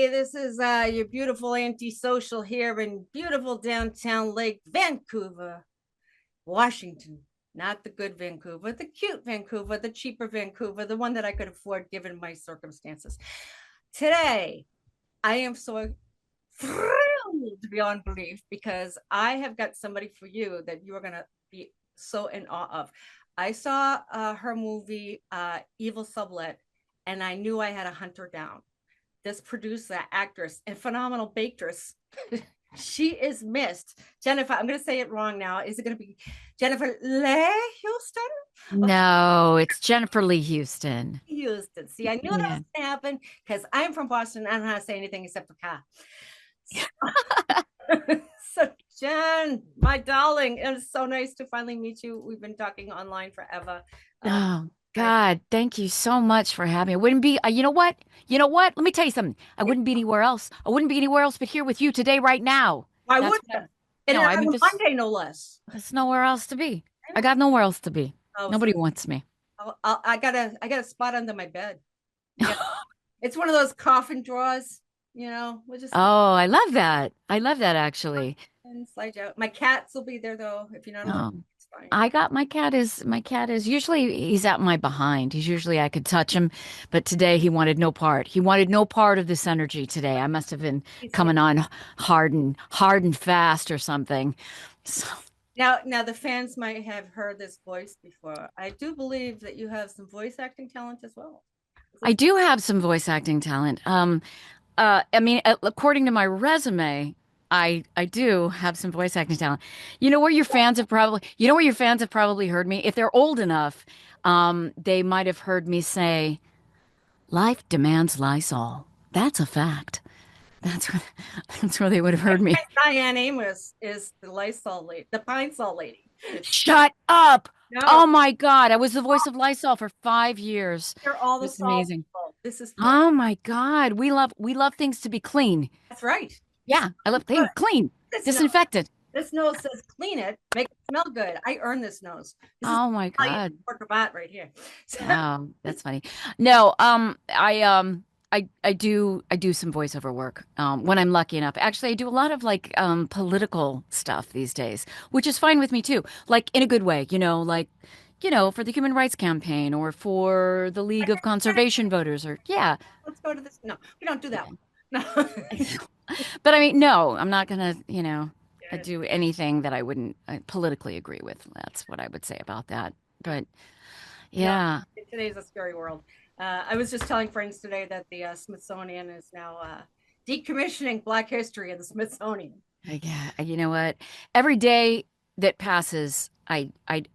Hey, this is your beautiful Aunty Sochelle here in beautiful downtown Lake Vancouver, Washington. Not the good Vancouver, the cute Vancouver, the cheaper Vancouver, the one that I could afford given my circumstances. Today, I am so thrilled beyond belief because I have got somebody for you that you are going to be so in awe of. I saw her movie, eVil Sublet, and I knew I had to hunt her down. This producer, actress, and phenomenal bakeress. She is missed. Jennifer, I'm going to say it wrong now. Is it going to be Jennifer Leigh Houston? No, it's Jennifer Leigh Houston. Houston. See, I knew that was Yeah. going to happen because I'm from Boston. I don't know how to say anything except for car. So, Jen, my darling, it was so nice to finally meet you. We've been talking online forever. Um, Oh, I, God, thank you so much for having me. I wouldn't be, you know what? You know what? Let me tell you something. I wouldn't be anywhere else. I wouldn't be anywhere else but here with you today, right now. why That's would what, you? And no, I on mean, a Monday, no less. there's nowhere else to be. I got nowhere else to be. Oh, so Nobody wants me. I got a spot under my bed. I got it's one of those coffin drawers, we'll just Oh, I love that. I love that actually. and slide you out. My cats will be there though. If you're not allowed, Oh, it's fine. I got my cat is usually he's out my behind. He's usually I could touch him, but today he wanted no part. He wanted no part of this energy today. I must have been He's here. coming on hard and fast or something. So Now the fans might have heard this voice before. I do believe that you have some voice acting talent as well. Is I this do have some voice acting talent. I mean, according to my resume, I do have some voice acting talent. You know where your fans have probably heard me. If they're old enough, they might have heard me say, "Life demands Lysol." That's a fact. That's where, that's where they would have heard me. Diane Amos is the Lysol lady, the Pine Sol lady. Shut up! No, Oh my God, I was the voice of Lysol for 5 years. they're all It the was salt amazing. people. This is for Oh my God, we love things to be clean. that's right. Yeah, I love things clean, This nose, disinfected. this nose says clean it, make it smell good. I earn this nose. This is Oh my Italian God. pork cravat right here. That's funny. No, I do some voiceover work when I'm lucky enough. Actually, I do a lot of like political stuff these days, which is fine with me too. Like in a good way, for the Human Rights Campaign or for the League of Conservation Voters or yeah. Let's go to this. No, we don't do that one. No. But I mean, no, I'm not gonna, Yeah, do anything that I wouldn't politically agree with. That's what I would say about that. But no, yeah. today's a scary world. I was just telling friends today that the Smithsonian is now decommissioning Black history in the Smithsonian. Yeah, you know what? Every day that passes, I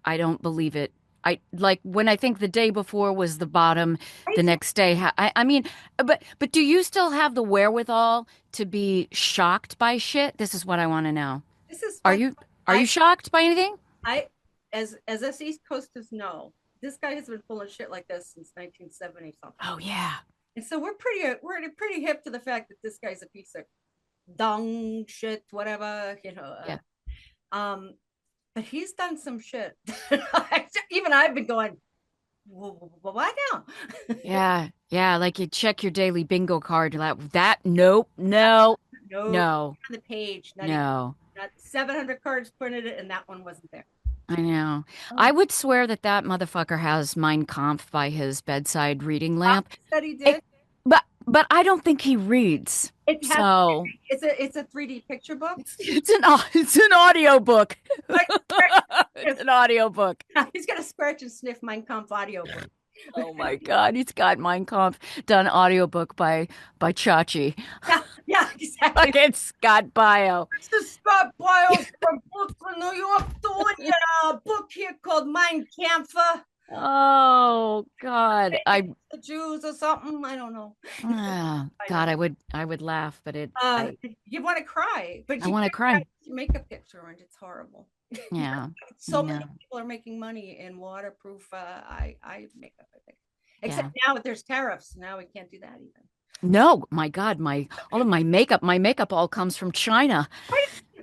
don't believe it. I like when I think the day before was the bottom, Right? the next day. I mean, but do you still have the wherewithal to be shocked by shit? This is what I want to know. This is Are like you are you I shocked by anything? I as us East Coasters know, this guy has been pulling shit like this since 1970 something. Oh yeah. And so we're pretty hip to the fact that this guy's a piece of dung shit, whatever. Yeah. Um, but he's done some shit. Even I've been going, what now? Yeah. Yeah, like you check your daily bingo card, you're like that nope, no, No, no, on the page, not even no. not 700 cards printed, and that one wasn't there. I know. Oh, I would swear that that motherfucker has Mein Kampf by his bedside reading I lamp. said he It, did. but I don't think he reads. It has. So It's a 3D picture book. it's an audio book. Like, It's an audio book. he's got a scratch and sniff Mein Kampf audio book. Oh my God, he's got Mein Kampf done audiobook by Chachi. Yeah, yeah, exactly. Fucking Scott Bio. This is Scott Biles from Brooklyn, New York, doing a book here called Mein Kampf. Oh God, The Jews or something. I don't know. I God, know. I would laugh, but Uh, you want to cry, but I you want to can't cry cry. with your makeup picture, and it's horrible. Yeah, I So many know. people are making money in waterproof eye makeup, I think. Except Yeah. now that there's tariffs, now we can't do that even. No, my God, my all of my makeup all comes from China.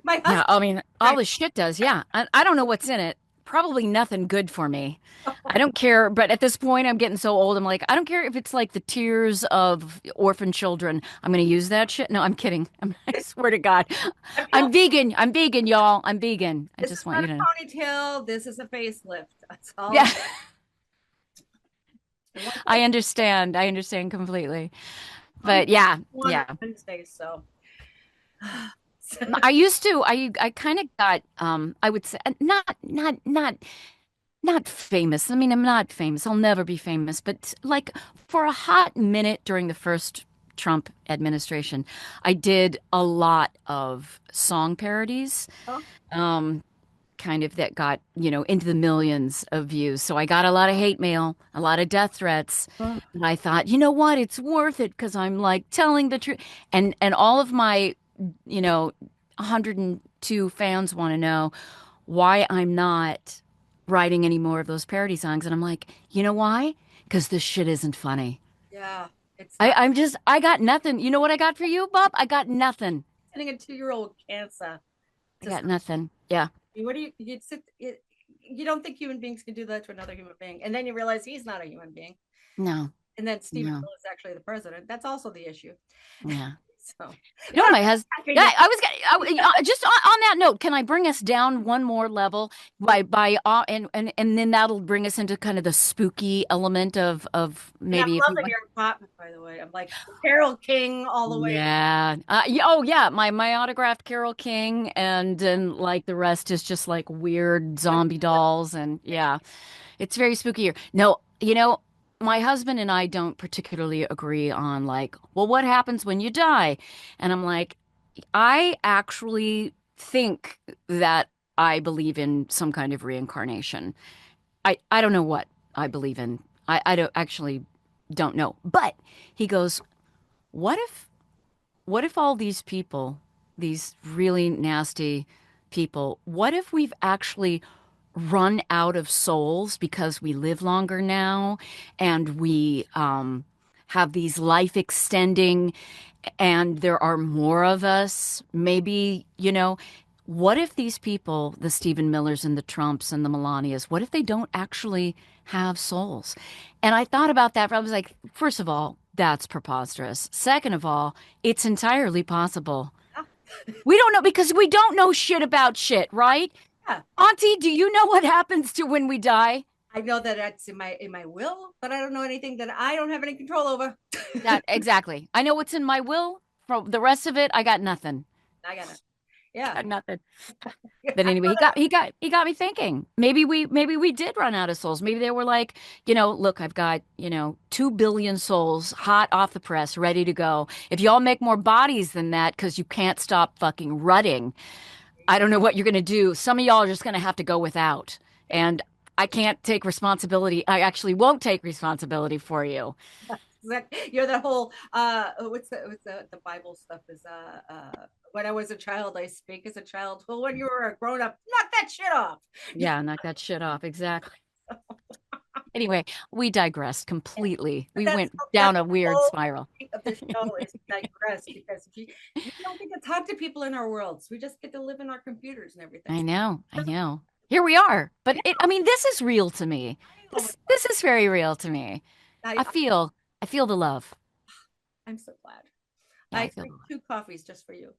My Yeah, husband, I mean, all this shit does. Yeah, I don't know what's in it. probably nothing good for me. I don't care, but at this point, I'm getting so old. I'm like, I don't care if it's like the tears of orphan children. I'm going to use that shit. No, I'm kidding. I swear to God, I'm I'm telling vegan. I'm vegan, y'all. I'm vegan. I this is just want not you a to know. ponytail. This is a facelift. That's all. Yeah, And one I day, understand. I understand completely. I'm But yeah, one on yeah. Wednesday, so I used to. I kind of got. I would say not famous. I mean, I'm not famous. I'll never be famous. But like for a hot minute during the first Trump administration, I did a lot of song parodies, oh, um, kind of that got, into the millions of views. So I got a lot of hate mail, a lot of death threats. oh, And I thought, you know what? It's worth it because I'm like telling the truth. And all of my, you know, 102 fans want to know why I'm not writing any more of those parody songs. And I'm like, you know why? Because this shit isn't funny. yeah, it's not I got nothing. You know what I got for you, Bob? I got nothing. sending a 2-year-old cancer I to got nothing. Yeah. somebody. What do you sit? You don't think human beings can do that to another human being, and then you realize he's not a human being, No, and then Stephen no. Hill is actually the president. That's also the issue. Yeah. So, You know, but my husband. I'm Yeah, happy I was just on that note. Can I bring us down one more level and then that'll bring us into kind of the spooky element of and I'm maybe if you loving want. your apartment, by the way. I'm like Carol King all the way. Yeah. Oh yeah. My autographed Carol King and then like the rest is just like weird zombie dolls and yeah, it's very spooky here. No, my husband and I don't particularly agree on like, well, what happens when you die? And I'm like, I actually think that I believe in some kind of reincarnation. I don't know what I believe in. I don't actually don't know. But he goes, what if all these people, these really nasty people, what if we've actually run out of souls because we live longer now and we have these life extending and there are more of us? Maybe, what if these people, the Stephen Millers and the Trumps and the Melanias, what if they don't actually have souls? And I thought about that. I was like, first of all, that's preposterous. Second of all, it's entirely possible. We don't know because we don't know shit about shit, right? Yeah, Auntie, do you know what happens to when we die? I know that it's in my will, but I don't know anything that I don't have any control over. That exactly. I know what's in my will. For the rest of it, I got nothing. I got it. Yeah. Got nothing. I But anyway, know that. he got me thinking. Maybe we did run out of souls. Maybe they were like, look, I've got, 2 billion souls hot off the press, ready to go. If y'all make more bodies than that, because you can't stop fucking rutting, I don't know what you're gonna do. Some of y'all are just gonna have to go without. And I can't take responsibility. I actually won't take responsibility for you. You're the whole what's the Bible stuff is when I was a child, I speak as a child. Well, when you were a grown up, knock that shit off. Yeah, knock that shit off. Exactly. Anyway, we digressed completely. We That's went down a the weird whole spiral. point of the show is to digress because we don't get to talk to people in our worlds. We just get to live in our computers and everything. I know, I know. Here we are. But I mean, this is real to me. Oh my This is very real to me. God. I feel the love. I'm so glad. Yeah, I I feel the drank 2 coffees just for you.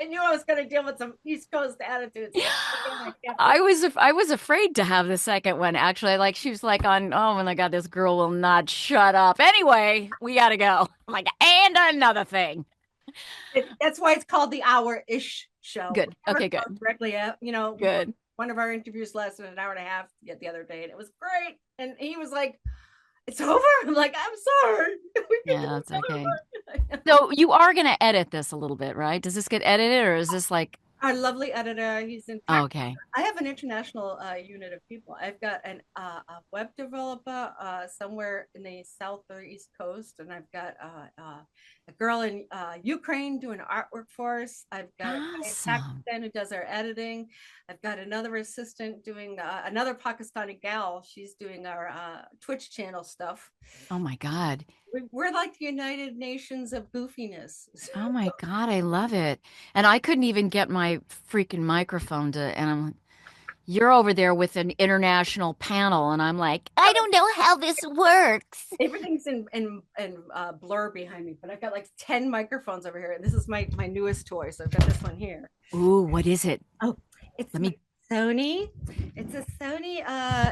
I knew I was going to deal with some East Coast attitudes. love. I was afraid to have the second one actually. Like she was like oh my God, this girl will not shut up. Anyway, we gotta go. I'm like, and another thing. That's why it's called the hour-ish show. Good. Okay, good. Directly at, Good. one of our interviews lasted an hour and a half yet the other day, and it was great. And he was like, "It's over." I'm like, "I'm sorry." We can Yeah, do that's it okay. over. So you are gonna edit this a little bit, right? Does this get edited or is this like Our lovely editor, he's in oh, fact, okay. I have an international unit of people. I've got a web developer somewhere in the south or east coast, and I've got a girl in Ukraine doing artwork for us. I've got a guy in Awesome. Pakistan who does our editing. I've got another assistant doing another Pakistani gal. She's doing our Twitch channel stuff. Oh my God. We're like the United Nations of goofiness. Oh my God, I love it. And I couldn't even get my freaking microphone to, and you're over there with an international panel, and I'm like, I don't know how this works. Everything's in blur behind me, but I've got like 10 microphones over here. And this is my newest toy. So I've got this one here. Ooh, what is it? Oh, it's Let my me, Sony. It's a Sony.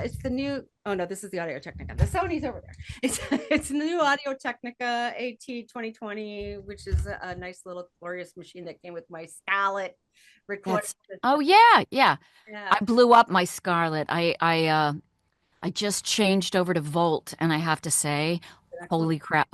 It's the new. Oh no, this is the Audio Technica. The Sony's over there. It's the new Audio Technica AT 2020, which is a nice little glorious machine that came with my Scarlett recording that's, oh system. yeah, yeah. Yeah, I blew up my Scarlett. I just changed over to Volt, and I have to say, excellent.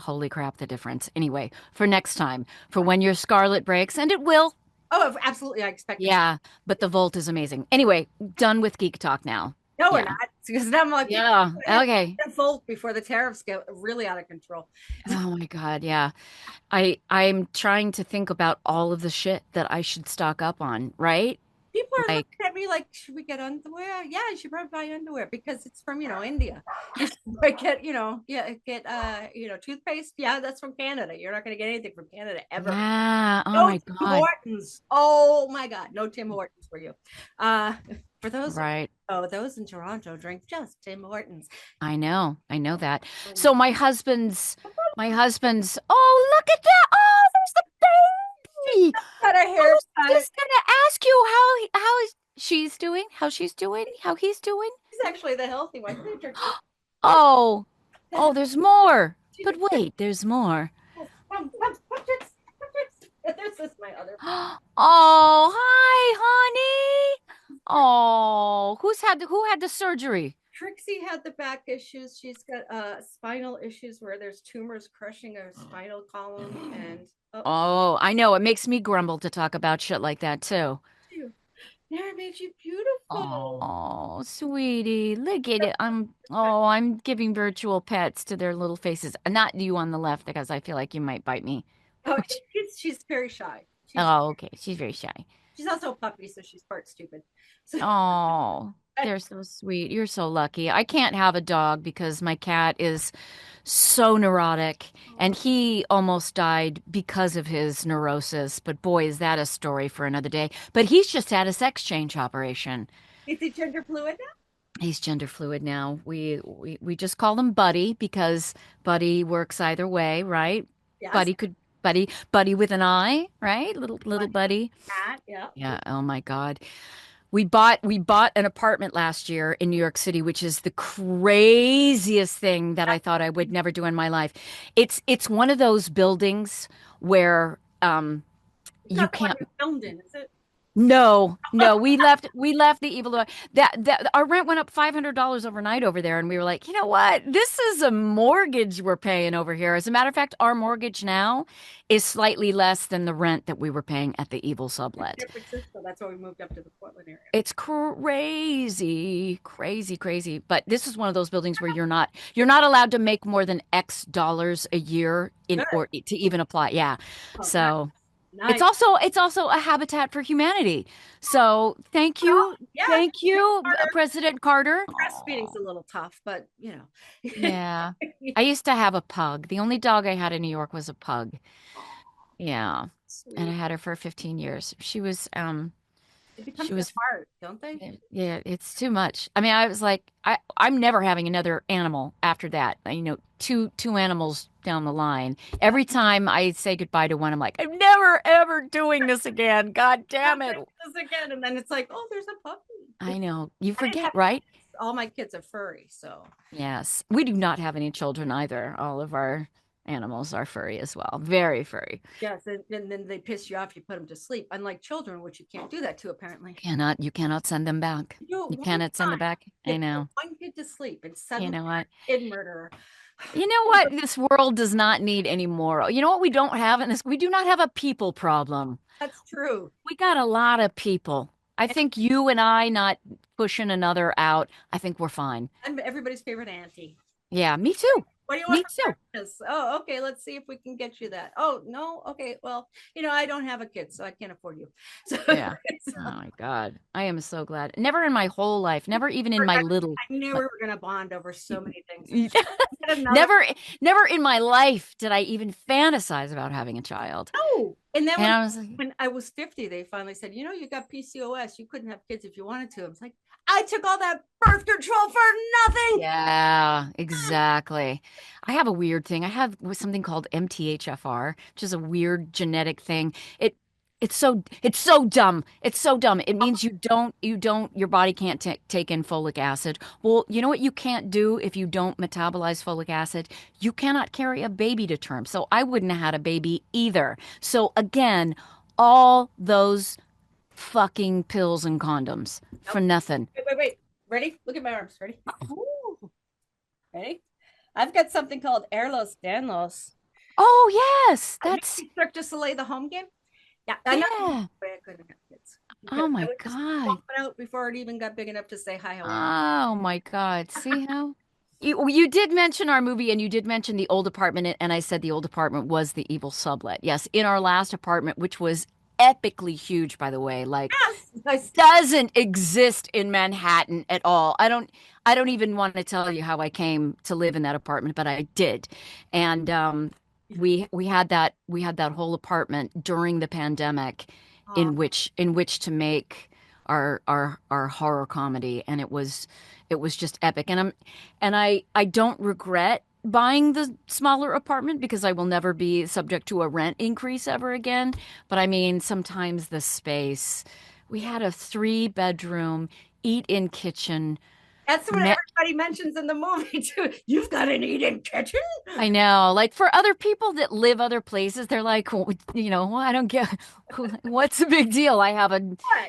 holy crap, the difference. Anyway, for next time, for when your Scarlett breaks, and it will. Oh, absolutely. I expect it. Yeah, but the Volt is amazing. Anyway, done with geek talk now. No, we're Yeah. not. Because then I'm like, people Yeah. hit Okay. the vote before the tariffs get really out of control. Oh my God. Yeah. I'm trying to think about all of the shit that I should stock up on, right? People are Like, looking at me like, should we get underwear? Yeah, you should probably buy underwear because it's from, India. You should get, toothpaste. Yeah, that's from Canada. You're not going to get anything from Canada ever. yeah. Oh No my Tim God. Hortons. Oh my God. No Tim Hortons for you. Uh, for those, Right. those in Toronto drink just Tim Hortons. I know. I know Oh, that. oh my So my husband's, oh, look at that. Oh, there's the baby. God, a I was haircut. just gonna ask you how is she's doing, how she's doing, how he's doing. He's actually the healthy one. Oh, oh, there's more. But wait, there's more. This is my other. Oh, hi, honey. Oh, who had the surgery? Trixie had the back issues. She's got spinal issues where there's tumors crushing her spinal column, and Oh, I know. It makes me grumble to talk about shit like that too. Mary made you beautiful. Oh, sweetie, look at it. I'm giving virtual pets to their little faces. Not you on the left because I feel like you might bite me. Oh, she's very shy. Oh, okay. She's very shy. She's also a puppy, so she's part stupid. So Oh, they're so sweet. You're so lucky. I can't have a dog because my cat is so neurotic and he almost died because of his neurosis. But boy, is that a story for another day. But he's just had a sex change operation. is he gender fluid now? He's gender fluid now. We just call him Buddy because Buddy works either way, right? Yes. Buddy could Buddy with an I, right? Little Buddy. Cat, yeah. Yeah, oh my God. We bought an apartment last year in New York City, which is the craziest thing that I thought I would never do in my life. It's one of those buildings where It's you not the one can't. you filmed in, is it? No, no, we left the evil that our rent went up $500 overnight over there, and we were like, you know what? This is a mortgage we're paying over here. As a matter of fact, our mortgage now is slightly less than the rent that we were paying at the evil sublet. San Francisco. That's why we moved up to the Portland area. It's crazy, crazy, crazy. But this is one of those buildings where you're not allowed to make more than X dollars a year in Good. or to even apply. Yeah. Oh, So it's nice. also it's also a habitat for humanity. So thank you. Yeah, Thank you, President Carter. breastfeeding's Aw, a little tough, but yeah. I used to have a pug. The only dog I had in New York was a pug. Yeah. And I Sweet. had her for 15 years. It She becomes the was heart, don't they? yeah, it's too much. I mean, I was like, I'm never having another animal after that. Two animals down the line. Every time I say goodbye to one, I'm like, I'm never ever doing this again. God damn it. This again, and then it's like, oh, there's a puppy. I know. You I didn't forget, have right? all my kids are furry, so Yes. We do not have any children either. All of our animals are furry as well. Very furry. yes, and then they piss you off. You put them to sleep, unlike children, which you can't do that to apparently. You cannot send them back. You do it You one cannot send them time. back. You I put know. one kid to sleep, and You suddenly know what? you're a kid murderer. You know what? This world does not need any more. You know what we don't have in this? We do not have a people problem. That's true. We got a lot of people. I think you and I not pushing another out, I think we're fine. I'm everybody's favorite auntie. Yeah, me too. What do you want Me for too. Yes. Oh, okay. Let's see if we can get you that. Oh, no. Okay. Well, I don't have a kid, so I can't afford you. So, Yeah. Oh my God. I am so glad. Never in my whole life, never even in my little, I knew we like, were going to bond over so many things. Yet another. never, never in my life did I even fantasize about having a child. Oh, and then And I was like, when I was 50, they finally said, you got PCOS. You couldn't have kids if you wanted to. I was like, I took all that birth control for nothing. yeah, exactly. I have a weird thing. I have something called MTHFR, which is a weird genetic thing. It it's so dumb. It's so dumb. It means your body can't take in folic acid. Well, you know what you can't do if you don't metabolize folic acid? You cannot carry a baby to term. So I wouldn't have had a baby either. So again, all those fucking pills and condoms for Nope. nothing. Wait. Ready? Look at my arms. Ready? Ooh. Ready? I've got something called Erlos Danlos. Oh yes, that's Cirque du Soleil, the home game. Yeah, I know. yeah. I couldn't have kids because Oh I my would just God. pop it out before it even got big enough to say hi, how are you? Oh my God. See how you did mention our movie and you did mention the old apartment and I said the old apartment was the evil sublet. Yes, in our last apartment, which was epically huge, by the way, like Yes, doesn't exist in Manhattan at all. I don't even want to tell you how I came to live in that apartment, but I did. And we had that whole apartment during the pandemic oh, in which to make our horror comedy, and it was just epic. And I don't regret buying the smaller apartment because I will never be subject to a rent increase ever again. But I mean, sometimes the space. We had a three-bedroom eat-in kitchen. that's what everybody mentions in the movie too. You've got an eat-in kitchen? I know. Like for other people that live other places, they're like, well, I don't get what's the big deal? I have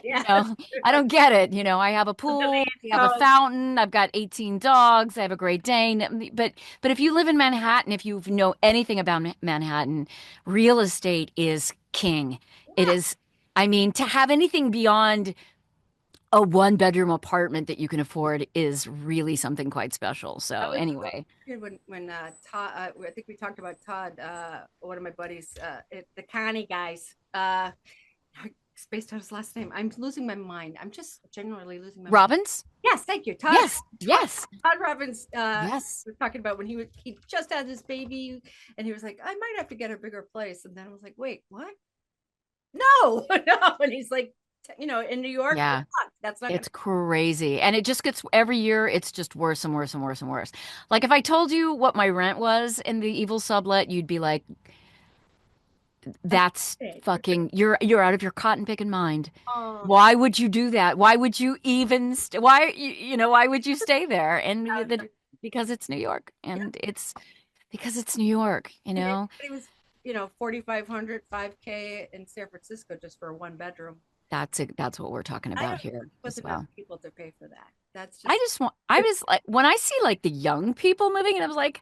Yeah. I don't get it. I have a pool, I have a So, fountain, I've got 18 dogs, I have a Great Dane. But if you live in Manhattan, if you know anything about Manhattan, real estate is king. It yeah. is, I mean, to have anything beyond a one-bedroom apartment that you can afford is really something quite special. That So was anyway. when Todd, I think we talked about Todd, one of my buddies, the Connie guys. Spaced out his last name. I'm losing my mind. I'm just generally losing my mind. Robbins? Yes, thank you, Todd. Yes, yes, Todd Robbins yes. was talking about when he just had his baby, and he was like, I might have to get a bigger place. And then I was like, wait, what? No, no. And he's like, in New York, Yeah, that's not gonna. it's crazy. And it just gets every year, it's just worse and worse and worse and worse. Like if I told you what my rent was in the evil sublet, you'd be like, that's fucking you're out of your cotton picking mind. Oh, Why would you do that? Why would you even why would you stay there? And because it's New York yeah. and it's because it's New York, you And know? it was, 4,500, 5K in San Francisco just for a one bedroom. That's what we're talking I about don't here put as enough well. people to pay for that. That's I just just want, I was like, when I see like the young people moving, and I was like,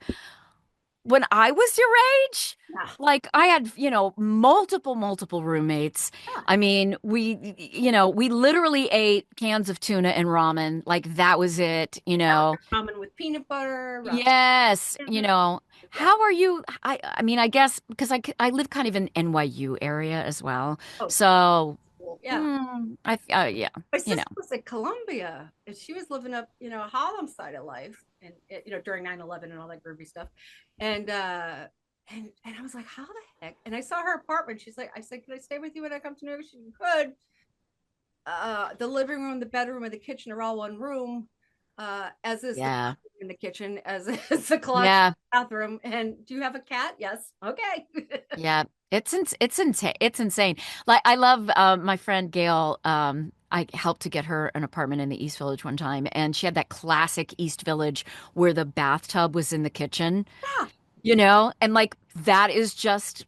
when I was your age, yeah, like I had, multiple roommates. yeah. I mean, we literally ate cans of tuna and ramen. Like that was it, you know. Ramen with peanut butter, ramen. Yes, Yeah. how are you? I mean, I guess because I live kind of in NYU area as well. Oh, So, cool. Yeah. yeah, My you know. sister was at Columbia and she was living up, Harlem side of life and, during 9/11 and all that groovy stuff. And, and I was like, how the heck? And I saw her apartment. I said, can I stay with you when I come to New York? She could. The living room, the bedroom, and the kitchen are all one room, as is the Yeah. in the kitchen, as is the closet, Yeah. bathroom. And do you have a cat? Yes. Okay. Yeah, it's insane. It's insane. Like I love my friend Gail. I helped to get her an apartment in the East Village one time, and she had that classic East Village where the bathtub was in the kitchen, Yeah. and like that is just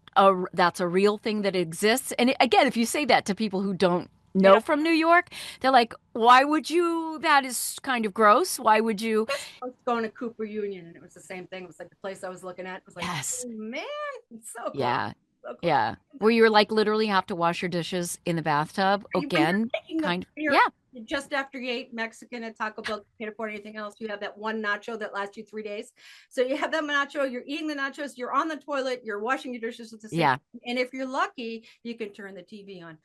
that's a real thing that exists. And again, if you say that to people who don't They know don't. from New York, they're like, "Why would you? That is kind of gross. Why would you?" I was going to Cooper Union, and it was the same thing. It was like the place I was looking at. It was like, Yes. oh man, it's so close, Yeah. so close. Yeah. Where you're like literally have to wash your dishes in the bathtub When you're again, taking the kind of. you're Yeah. just after you ate Mexican at Taco Bell, can't afford anything else. You have that one nacho that lasts you 3 days. So you have that nacho, you're eating the nachos, you're on the toilet, you're washing your dishes at the same Yeah. time. And if you're lucky, you can turn the TV on.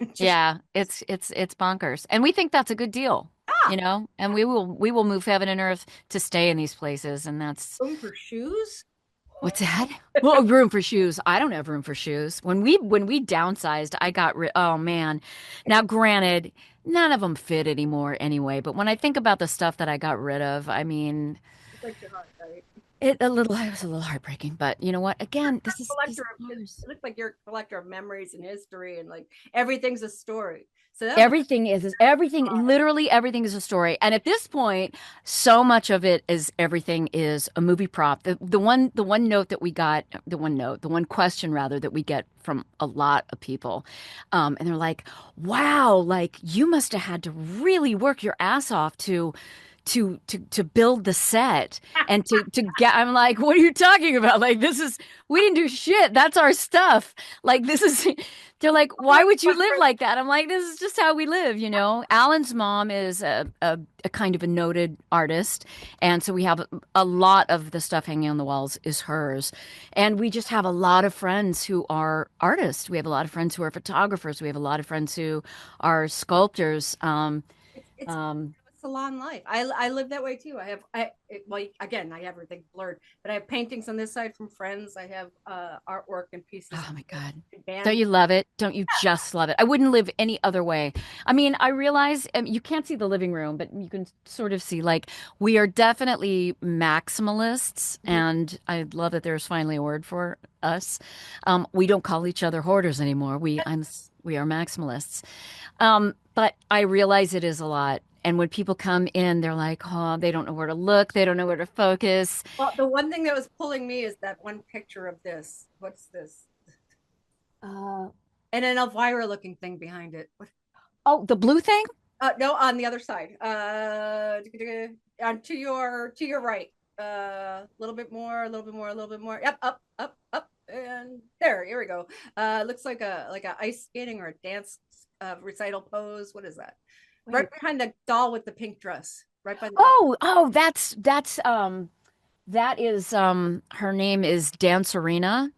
Just Yeah, it's bonkers. And we think that's a good deal, ah, you know? And we will move heaven and earth to stay in these places, and that's room for shoes. what's that? Well, room for shoes. I don't have room for shoes. When we downsized, I got rid oh man. Now granted, none of them fit anymore anyway, but when I think about the stuff that I got rid of, I mean, It breaks your heart, right? it was a little heartbreaking, but you know what? Again, these Collector are of, it ours. looks like you're a collector of memories and history, and like everything's a story. So that was Everything is everything, literally everything is a story. And at this point, so much of it is everything is a movie prop. The one note that we got, the one question rather that we get from a lot of people, and they're like, "Wow, like you must have had to really work your ass off to build the set and to get." I'm like, what are you talking about? Like we didn't do shit. That's our stuff. Like this is they're like, why would you live like that? I'm like, this is just how we live, you know. Alan's mom is a kind of a noted artist, and so we have a lot of the stuff hanging on the walls is hers. And we just have a lot of friends who are artists. We have a lot of friends who are photographers. We have a lot of friends who are sculptors. it's Um, salon life. I live that way too. Well, again, I have everything blurred, but I have paintings on this side from friends. I have artwork and pieces Oh my God. of Don't band. you love it? Don't you just love it? I wouldn't live any other way. I mean, I realize you can't see the living room, but you can sort of see like we are definitely maximalists, and I love that there's finally a word for us. We don't call each other hoarders anymore. We are maximalists. But I realize it is a lot. And when people come in, they're like, oh, they don't know where to look, they don't know where to focus. Well, the one thing that was pulling me is that one picture of this. What's this? Uh, And an Elvira looking thing behind it. oh, the blue thing? No, on the other side. To your right. A little bit more, a little bit more, a little bit more. Yep, up, up, up, and there. Here we go. Looks like a ice skating or a dance recital pose. What is that? Right Wait. behind the doll with the pink dress. Right by the doll. Oh, that is her name is Dancerina,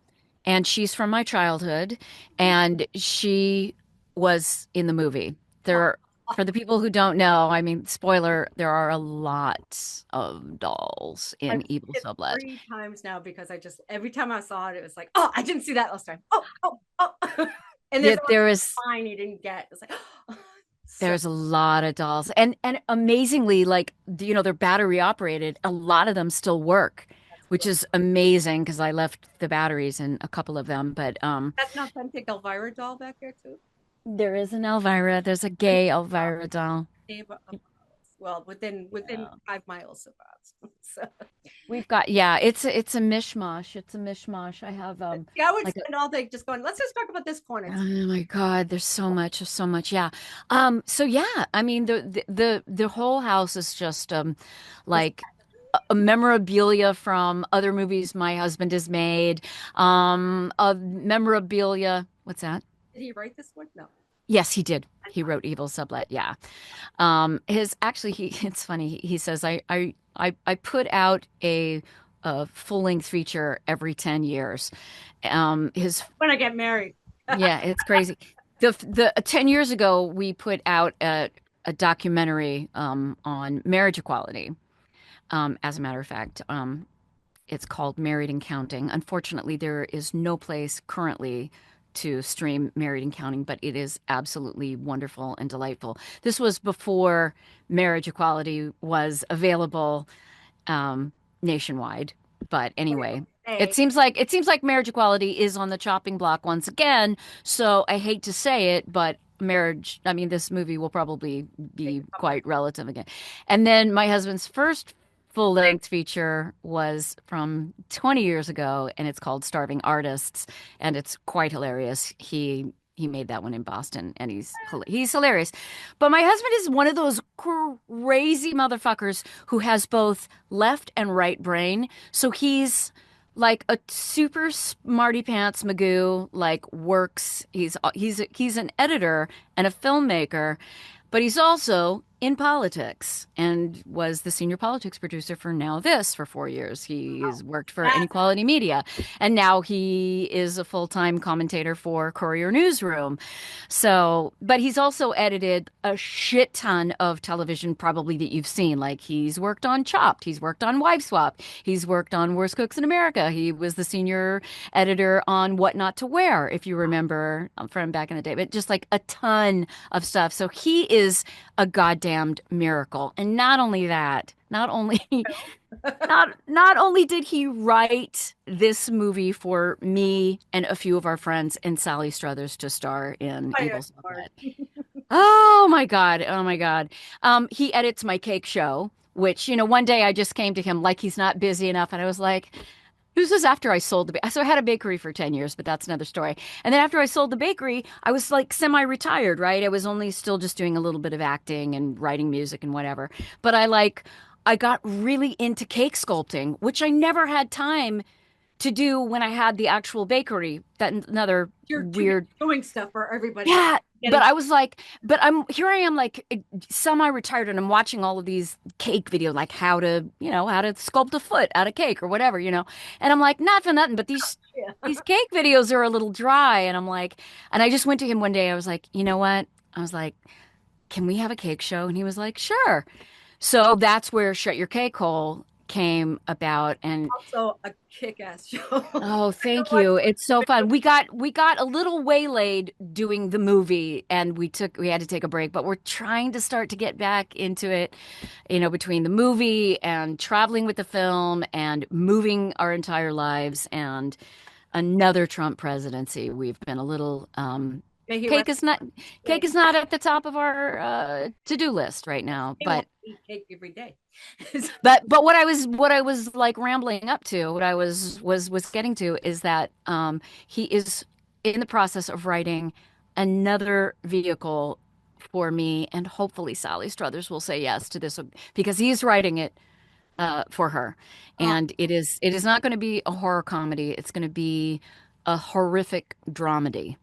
and she's from my childhood, and she was in the movie. There, for the people who don't know, I mean, spoiler, there are a lot of dolls I've in seen Evil it Sublet. 3 times now because I just every time I saw it, it was like, oh, I didn't see that last time. Oh, oh, oh. And there's Yeah, a there is line you didn't get. It's like, oh, so there's a lot of dolls, and amazingly, like they're battery operated. A lot of them still work, that's which cool. is amazing because I left the batteries in a couple of them, but That's an authentic Elvira doll back there too. there is an Elvira. There's a gay Elvira doll. Well, within Yeah. 5 miles of us. So, We've got yeah, it's a mishmash. It's a mishmash. I have yeah, I would like a spend all day just going. Let's just talk about this corner. oh my God, there's so much. Yeah. So yeah, I mean the whole house is just This, like a memorabilia from other movies my husband has made. Of memorabilia. What's that? did he write this one? No. Yes, he did. He wrote Evil Sublet. Yeah. His actually he it's funny. He says I put out a full-length feature every 10 years. His When I get married. yeah, it's crazy. The 10 years ago we put out a documentary on marriage equality. As a matter of fact, it's called Married and Counting. Unfortunately, there is no place currently to stream Married and Counting, but it is absolutely wonderful and delightful. This was before marriage equality was available nationwide. But anyway, Hey, it seems like marriage equality is on the chopping block once again. So I hate to say it, but I mean, this movie will probably take be a couple. quite relative again. And then my husband's first full-length feature was from 20 years ago, and it's called Starving Artists, and it's quite hilarious. He made that one in Boston, and he's hilarious. But my husband is one of those crazy motherfuckers who has both left and right brain. So he's like a super smarty pants Magoo, like works. He's an editor and a filmmaker, but he's also in politics and was the senior politics producer for Now This for 4 years. He has worked for That Inequality Media, and now he is a full-time commentator for Courier Newsroom. So, but he's also edited a shit ton of television, probably that you've seen. Like he's worked on Chopped, he's worked on Wife Swap, he's worked on Worst Cooks in America. He was the senior editor on What Not to Wear, if you remember from back in the day. But just like a ton of stuff. So he is a goddamned miracle. And not only that, not only did he write this movie for me and a few of our friends and Sally Struthers to star in I Evil adore. Sublet. Oh my God. Oh my God. He edits my cake show, which, one day I just came to him like he's not busy enough. And I was like, this was after I sold so I had a bakery for 10 years, but that's another story. And then after I sold the bakery, I was like semi-retired, right? I was only still just doing a little bit of acting and writing music and whatever. But I got really into cake sculpting, which I never had time to do when I had the actual bakery. That another You're too busy weird. doing stuff for everybody else. Yeah, but Getting I was like, but I am like semi-retired and I'm watching all of these cake videos, like how to sculpt a foot out of cake or whatever, And I'm like, not for nothing, but these yeah. these cake videos are a little dry. And I'm like, and I just went to him one day. I was like, you know what? I was like, can we have a cake show? And he was like, sure. So that's where Shut Your Cake Hole came about. And Also a kick-ass show. oh, I know thank what you. It's so fun. We got a little waylaid doing the movie and we had to take a break, but we're trying to start to get back into it, between the movie and traveling with the film and moving our entire lives and another Trump presidency. We've been a little May he cake rest is not in cake is not at the top of our to-do list right now, He but won't eat cake every day. but what I was like rambling up to, what I was getting to is that he is in the process of writing another vehicle for me, and hopefully Sally Struthers will say yes to this because he's writing it for her, Oh, and it is not going to be a horror comedy. It's going to be a horrific dramedy.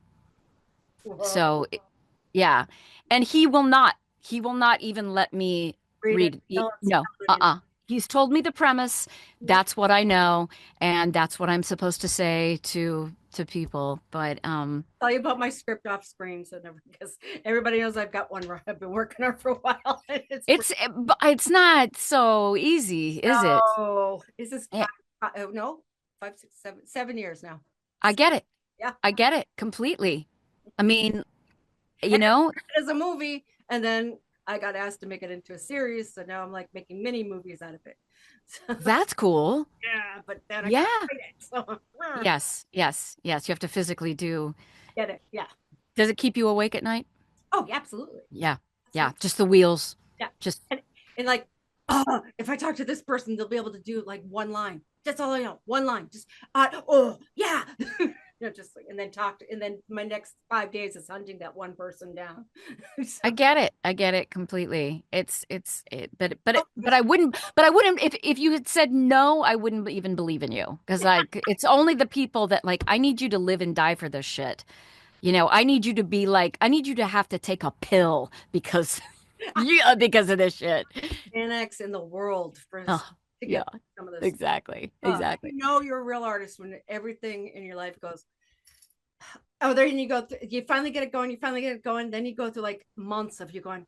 whoa. So yeah, and he will not even let me Read it. read. Tell us No, about it. He's told me the premise. That's what I know, and that's what I'm supposed to say to people. But Tell you about my script off screen, so never because everybody knows I've got one I've been working on for a while. it's not so easy, is it? No, is this Eh, no 5, 6, 7 years now. I get it. Yeah, I get it completely. I mean, you and know, as a movie, and then I got asked to make it into a series, so now I'm like making mini movies out of it. So, that's cool. yeah, but then I Yeah. gotta write it. So Yes, yes, yes. You have to physically do. get it. Yeah. Does it keep you awake at night? Oh, yeah, absolutely. Yeah. Yeah. Absolutely. Just the wheels. Yeah. Just And like, oh, if I talk to this person, they'll be able to do like one line. That's all I know. One line. Just oh yeah. Just like, and then and then my next 5 days is hunting that one person down. I So, get it. I get it completely. oh, But I wouldn't if you had said no, I wouldn't even believe in you because it's only the people that like I need you to live and die for this shit. I need you to be like I need you to have to take a pill because yeah, because of this shit. Xanax in the world for Oh, to yeah, get some of this. exactly. Exactly. You know you're a real artist when everything in your life goes. Oh, there you go. You finally get it going. You finally get it going. Then you go through like months of you going.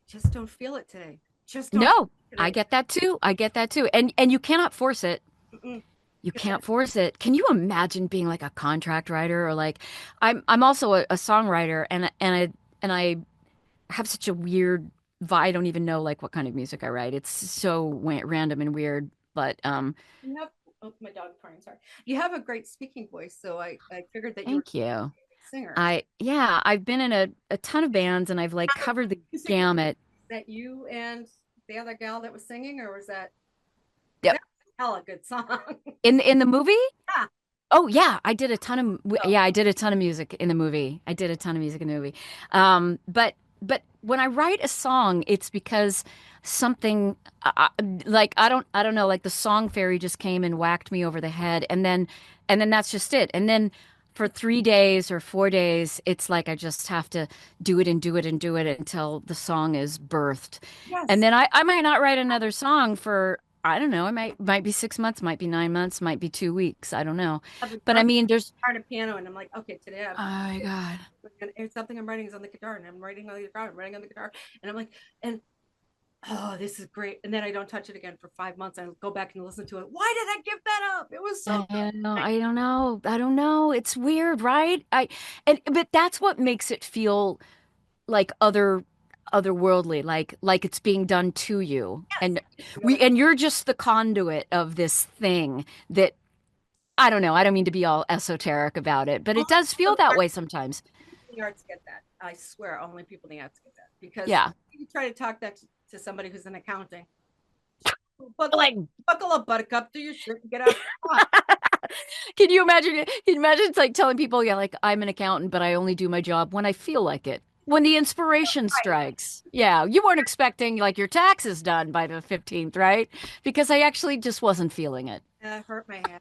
Just don't feel it today. Just don't. No, Feel I it get that too. I get that too. And you cannot force it. today. You can't force it. Can you imagine being like a contract writer or like I'm also a songwriter and I have such a weird vibe. I don't even know like what kind of music I write. It's so random and weird. But You have my dog crying. Sorry. You have a great speaking voice, so I figured that you were thank you. a singer. I've been in a ton of bands and I've like covered the You sing- gamut. Is that you and the other gal that was singing, or was that? Yep. That was a hella good song. In the movie? Yeah. Oh yeah, I did a ton of Oh, yeah, I did a ton of music in the movie. I did a ton of music in the movie. But when I write a song, it's because something like I don't know, like the song fairy just came and whacked me over the head, and then that's just it. And then for 3 days or 4 days, it's like I just have to do it and do it and do it until the song is birthed. And Yes. then I might not write another song for, I don't know, it might be 6 months, might be 9 months, might be 2 weeks. I don't know. I've been But I mean, there's, trying to piano, and I'm like, okay, today oh my God. it's something I'm writing is on the guitar, and I'm writing on the guitar, I'm writing on the guitar, and I'm like, and oh, this is great. And then I don't touch it again for 5 months. I go back and listen to it. Why did I give that up? It was so I good. don't know. I don't know. I don't know. It's weird, right? But that's what makes it feel like otherworldly, like it's being done to you. Yes. And and you're just the conduit of this thing that I don't know. I don't mean to be all esoteric about it, but it does feel that way sometimes. People in the arts get that. I swear, only people in the arts get that. Because Yeah. you try to talk that to somebody who's in accounting. Buckle, Like, buckle up, buttercup, do your shit and get out. can you imagine? Can you imagine it's like telling people, yeah, like I'm an accountant, but I only do my job when I feel like it. When the inspiration strikes. Yeah, you weren't expecting like your taxes done by the 15th, right? Because I actually just wasn't feeling it. I hurt my hand.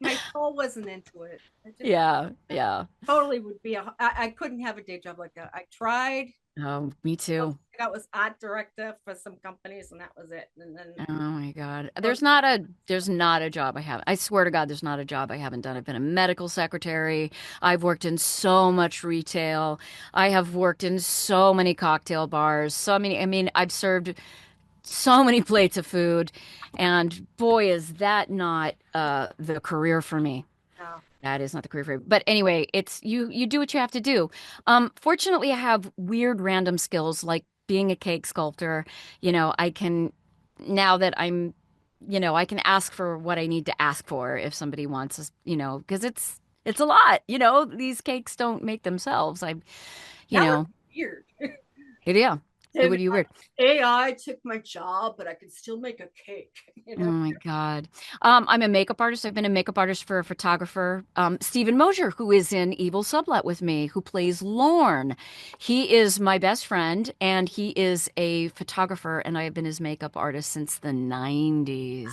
My soul wasn't into it. I just Yeah, yeah. totally would be I couldn't have a day job like that. I tried. Oh, me too. I was art director for some companies, and that was it. And then Oh my God. There's not a job I haven't. I swear to God, there's not a job I haven't done. I've been a medical secretary. I've worked in so much retail. I have worked in so many cocktail bars. So many, I mean, I've served so many plates of food. And boy, is that not the career for me. no. That is not the career for me. But anyway, it's you do what you have to do. Fortunately, I have weird random skills like being a cake sculptor. I can now that I can ask for what I need to ask for if somebody wants us, because it's a lot. These cakes don't make themselves. You That was know, weird. yeah, it would be weird. AI took my job, but I could still make a cake. Oh my God. I'm a makeup artist. I've been a makeup artist for a photographer. Stephen Mosier, who is in eVil Sublet with me, who plays Lorne. He is my best friend and he is a photographer, and I have been his makeup artist since the 90s.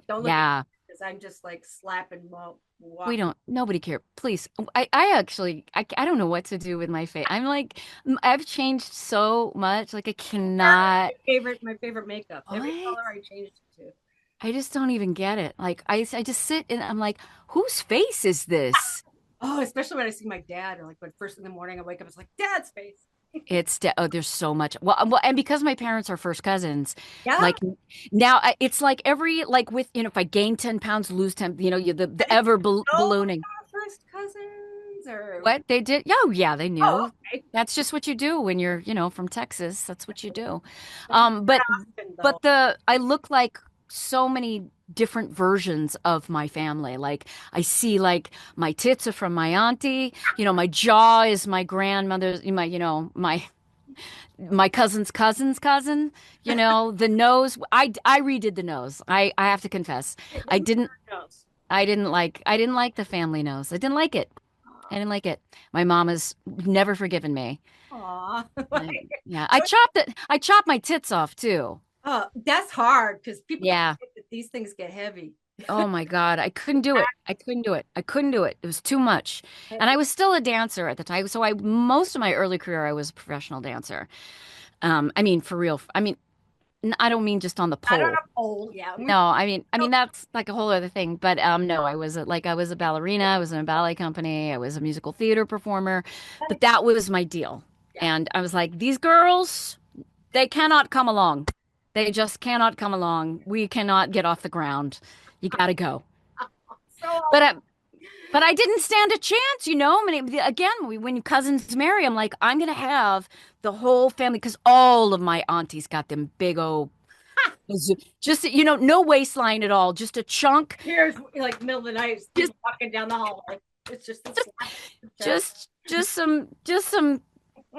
Don't look at Yeah. me because I'm just like slapping while We walking. don't, nobody care. Please. I actually, I don't know what to do with my face. I'm like, I've changed so much. Like I cannot, My favorite makeup. Every what? color I changed it to. I just don't even get it. Like I just sit and I'm like, whose face is this? Oh, especially when I see my dad, or like when first in the morning I wake up, it's like Dad's face. There's so much. Well, and because my parents are first cousins, Yeah. like now it's like every like with if I gain 10 pounds, lose 10, the ever No, ballooning. first cousins or What they did? Oh yeah, they oh, knew. okay. That's just what you do when you're from Texas. That's what you do. That's not But often though. but I look like so many different versions of my family. Like I see like my tits are from my auntie, my jaw is my grandmother's, my cousin's cousin, the nose. I redid the nose. I have to confess. I didn't Knows? I didn't like the family nose. I didn't like it. I didn't like it. My mom has never forgiven me. Aw. Yeah, I chopped my tits off too. Oh, that's hard because people don't Yeah. think that these things get heavy. Oh my God, I couldn't do it. I couldn't do it. I couldn't do it. It was too much. And I was still a dancer at the time. So most of my early career I was a professional dancer. I mean for real. I mean I don't mean just on the I don't pole. know. Oh, yeah. No, I mean that's like a whole other thing. But no, I was a ballerina, I was in a ballet company, I was a musical theater performer, but that was my deal. Yeah. And I was like, these girls, they cannot come along. They just cannot come along. We cannot get off the ground. You got to go. So But I didn't stand a chance, I mean, again, when cousins marry, I'm like, I'm gonna have the whole family because all of my aunties got them big old, just no waistline at all, just a chunk, here's like middle of the night, just people walking down the hallway. It's just a slap. just some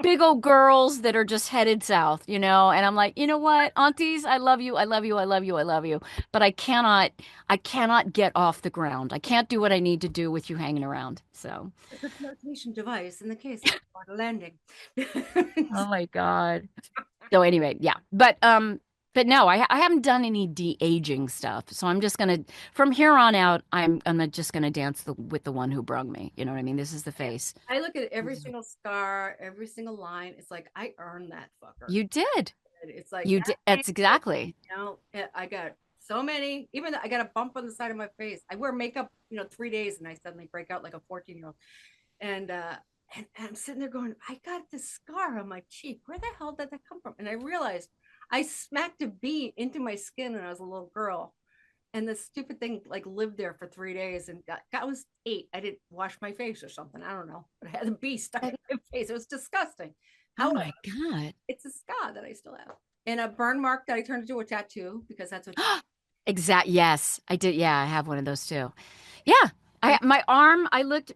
big old girls that are just headed south, and I'm like, you know what, aunties, I love you, I love you, I love you, I love you, but I cannot get off the ground. I can't do what I need to do with you hanging around. So, It's a flotation device in the case of a landing. oh my God. So anyway, yeah. But But no, I haven't done any de-aging stuff. So I'm just gonna from here on out, just gonna dance with the one who brung me. You know what I mean? This is the face. I look at every This is- single scar, every single line. It's like I earned that fucker. You did. It's like You that did. ain't That's it. exactly. I got so many. Even though I got a bump on the side of my face. I wear makeup, 3 days, and I suddenly break out like a 14-year-old. And and I'm sitting there going, I got this scar on my cheek. Where the hell did that come from? And I realized I smacked a bee into my skin when I was a little girl. And the stupid thing like lived there for 3 days, and I was 8. I didn't wash my face or something. I don't know, but I had a bee stuck in my face. It was disgusting. Oh However, my God. it's a scar that I still have, and a burn mark that I turned into a tattoo because that's what. Exact. Yes, I did. Yeah, I have one of those too. Yeah. My arm, I looked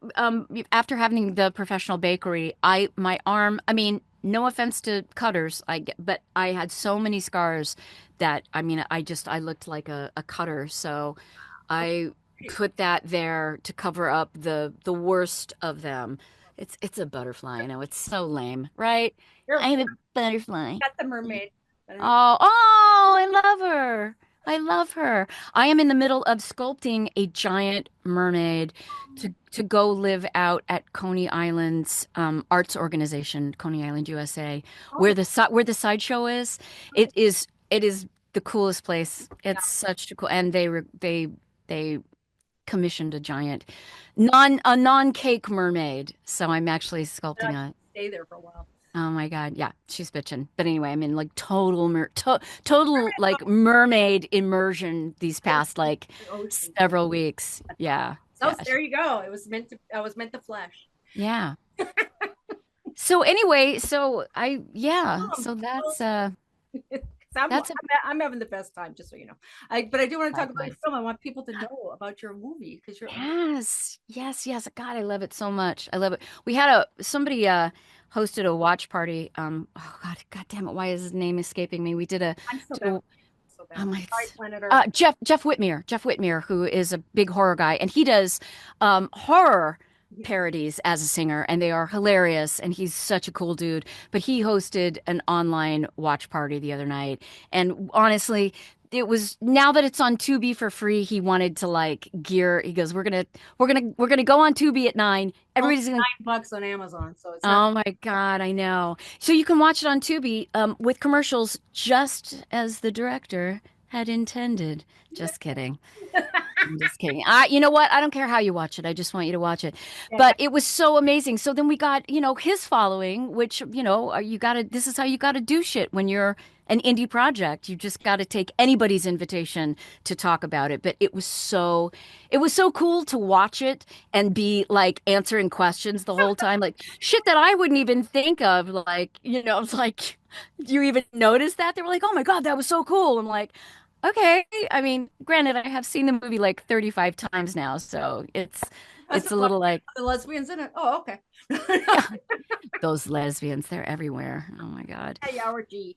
after having the professional bakery, my arm, I mean, no offense to cutters, but I had so many scars that I mean, I looked like a cutter. So I put that there to cover up the worst of them. It's a butterfly, I know it's so lame, right? You're I'm a butterfly. got the mermaid. I don't know. Oh, I love her. I love her. I am in the middle of sculpting a giant mermaid to go live out at Coney Island's arts organization, Coney Island, USA, Oh, where the sideshow is. It is the coolest place. yeah, It's such a cool, and they commissioned a non-cake mermaid. So I'm actually I sculpting a stay there for a while. Oh my God. Yeah, she's bitching. But anyway, I'm in like total like mermaid immersion these past like The ocean. several weeks. That's awesome. Yeah. So Yeah. there you go. It was meant to. I was meant to flash. Yeah. So anyway, so I yeah, Um, so well, I'm, that's a I'm having the best time, just so you know. But I do want to talk about your likewise. film. I want people to know about your movie because you're. Yes. Yes, yes. God, I love it so much. I love it. We had somebody hosted a watch party. Oh God damn it, why is his name escaping me? We I'm so did bad. a So Oh bad. my, Sorry, Planet Earth. Jeff Whitmere, who is a big horror guy, and he does horror parodies as a singer, and they are hilarious. And he's such a cool dude. But he hosted an online watch party the other night, and honestly, it was now that it's on Tubi for free. He wanted to like gear. He goes, "We're gonna go on Tubi at 9. Only Everybody's gonna." $9 on Amazon, so it's not. Oh my God, I know. So you can watch it on Tubi with commercials just as the director had intended. Just kidding. I'm just kidding. You know what? I don't care how you watch it. I just want you to watch it. Yeah. But it was so amazing. So then we got, his following, which, this is how you gotta do shit when you're an indie project. You just gotta take anybody's invitation to talk about it. But it was so cool to watch it and be like answering questions the whole time, like shit that I wouldn't even think of. Like, it's like, you even notice that? They were like, oh my God, that was so cool. I'm like, okay. I mean, granted, I have seen the movie like 35 times now, so it's That's it's a what little like, the lesbians in it. Oh, okay. yeah, those lesbians, they're everywhere. Oh my God. Hey, Howard G.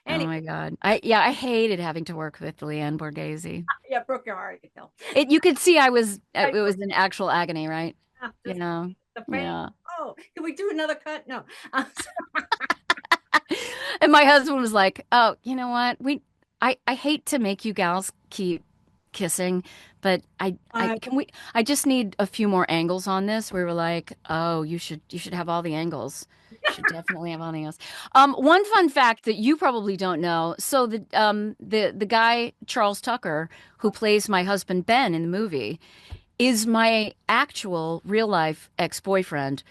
Oh Anyway, my God. I hated having to work with Leanne Borghese. yeah, broke your heart. I can tell. You could see it I was an actual agony, right? You just know. the fan. Yeah. Oh, can we do another cut? No. And my husband was like, "Oh, you know what? I hate to make you gals keep kissing, but I just need a few more angles on this." We were like, "Oh, you should have all the angles. You should definitely have all the angles." One fun fact that you probably don't know. So the guy Charles Tucker, who plays my husband Ben in the movie, is my actual real life ex-boyfriend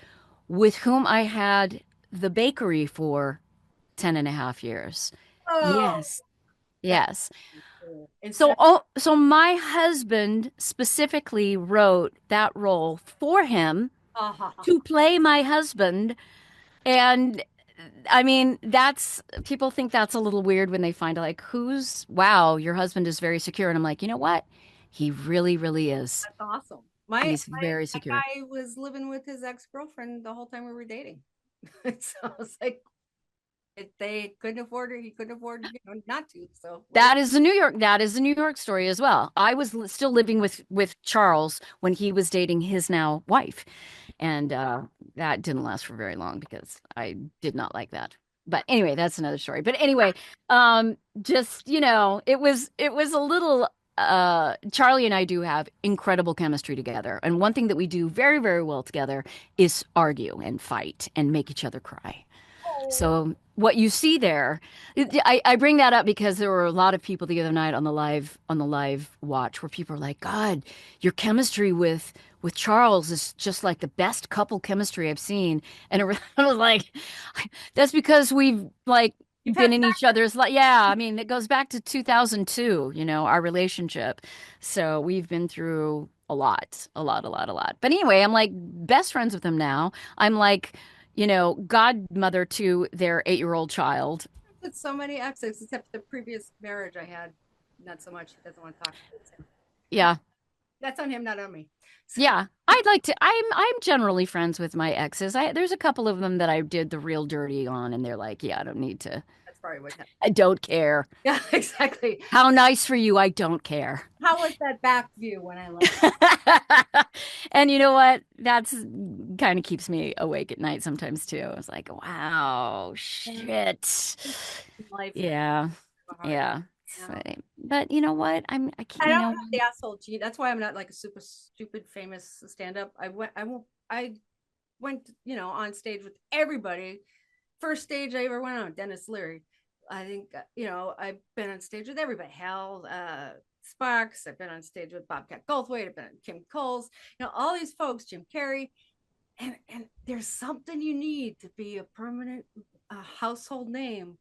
with whom I had the bakery for 10 and a half years. Oh, Yes. that's Yes. cool. So my husband specifically wrote that role for him Uh, to play my husband. And I mean, people think that's a little weird when they find out, like, wow, your husband is very secure. And I'm like, you know what? He really, really is. that's awesome. My, He's my very that secure. guy was living with his ex-girlfriend the whole time we were dating. So I was like, if they couldn't afford it, he couldn't afford, not to. So That is the New York story as well. I was still living with Charles when he was dating his now wife, and that didn't last for very long because I did not like that. But anyway, that's another story. But anyway, just, it was a little Charlie and I do have incredible chemistry together. And one thing that we do very, very well together is argue and fight and make each other cry. Oh, So what you see there, I bring that up because there were a lot of people the other night on the live watch where people are like, God, your chemistry with Charles is just like the best couple chemistry I've seen. And I was like, that's because we've like you've been had in each other's like, yeah, I mean, it goes back to 2002, our relationship. So we've been through a lot, a lot, a lot, a lot. But anyway, I'm like best friends with them now. I'm like, godmother to their 8-year-old child. with so many exes, except the previous marriage I had. Not so much. He doesn't want to talk. It's him. Yeah. That's on him, not on me. So Yeah. I'm generally friends with my exes. There's a couple of them that I did the real dirty on and they're like, yeah, I don't need to. that's probably what happened. I don't care. Yeah, exactly. How nice for you. I don't care. How was that back view when I left? And you know what? That's kind of keeps me awake at night sometimes too. I was like, wow, shit. Life Yeah. hard. Yeah. Yeah. But you know what? I can't, I don't have the asshole gene. That's why I'm not like a super stupid famous stand-up. I went, on stage with everybody. First stage I ever went on, Dennis Leary. I think, I've been on stage with everybody. Hal Sparks. I've been on stage with Bobcat Goldthwait. I've been on Kim Coles. All these folks, Jim Carrey. And there's something you need to be a permanent household name.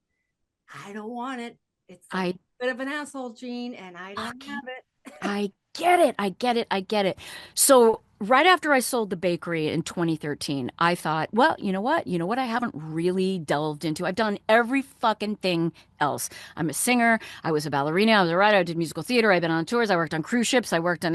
I don't want it. It's a I bit of an asshole gene, and I don't fucking have it. I get it. I get it. I get it. So right after I sold the bakery in 2013, I thought, well, you know what? You know what I haven't really delved into? I've done every fucking thing else. I'm a singer. I was a ballerina. I was a writer. I did musical theater. I've been on tours. I worked on cruise ships. I worked on,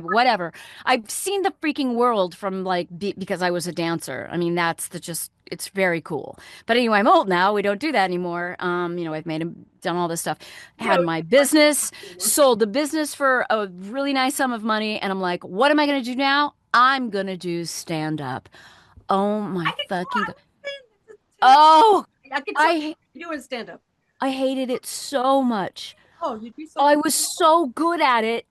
whatever. I've seen the freaking world from like, because I was a dancer. I mean, it's very cool. But anyway, I'm old now. We don't do that anymore. I've done all this stuff. Had my business, sold the business for a really nice sum of money, and I'm like, what am I gonna do now? I'm gonna do stand up. Oh my I can fucking God. talk. Oh, I can talk. I You doing stand up? I hated it so much. Oh, you'd be so Oh, I good. was so good at it,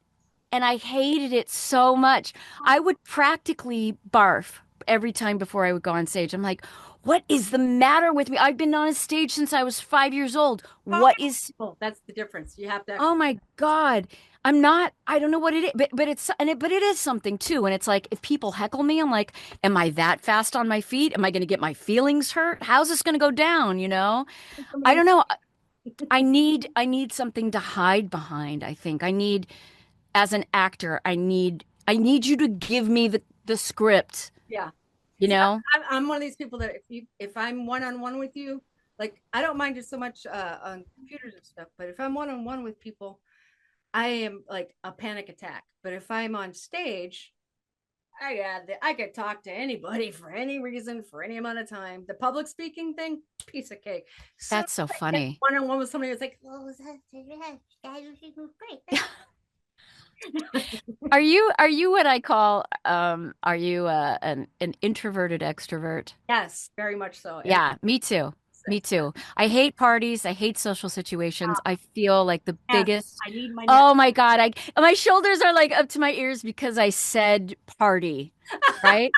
and I hated it so much. I would practically barf every time before I would go on stage. I'm like, what is the matter with me? I've been on a stage since I was 5 years old. What is That's the difference. You have to Oh actually. my God. I don't know what it is, but it is something too. And it's like, if people heckle me, I'm like, am I that fast on my feet? Am I going to get my feelings hurt? How's this going to go down? I Somebody, don't know. I need something to hide behind. I think as an actor, I need you to give me the script, yeah. you See, know? I'm one of these people that if I'm one on one with you, like I don't mind it so much on computers and stuff, but if I'm one on one with people, I am like a panic attack. But if I'm on stage, I could talk to anybody for any reason for any amount of time. The public speaking thing, piece of cake. So That's so I get funny. one on one with somebody who's like, "Oh, that great." Are you what I call are you an introverted extrovert? Yes, very much so. And Yeah, me too. Me too. I hate parties. I hate social situations. I feel like the yes, biggest. I need my nap. Oh my God, my shoulders are like up to my ears because I said party, right?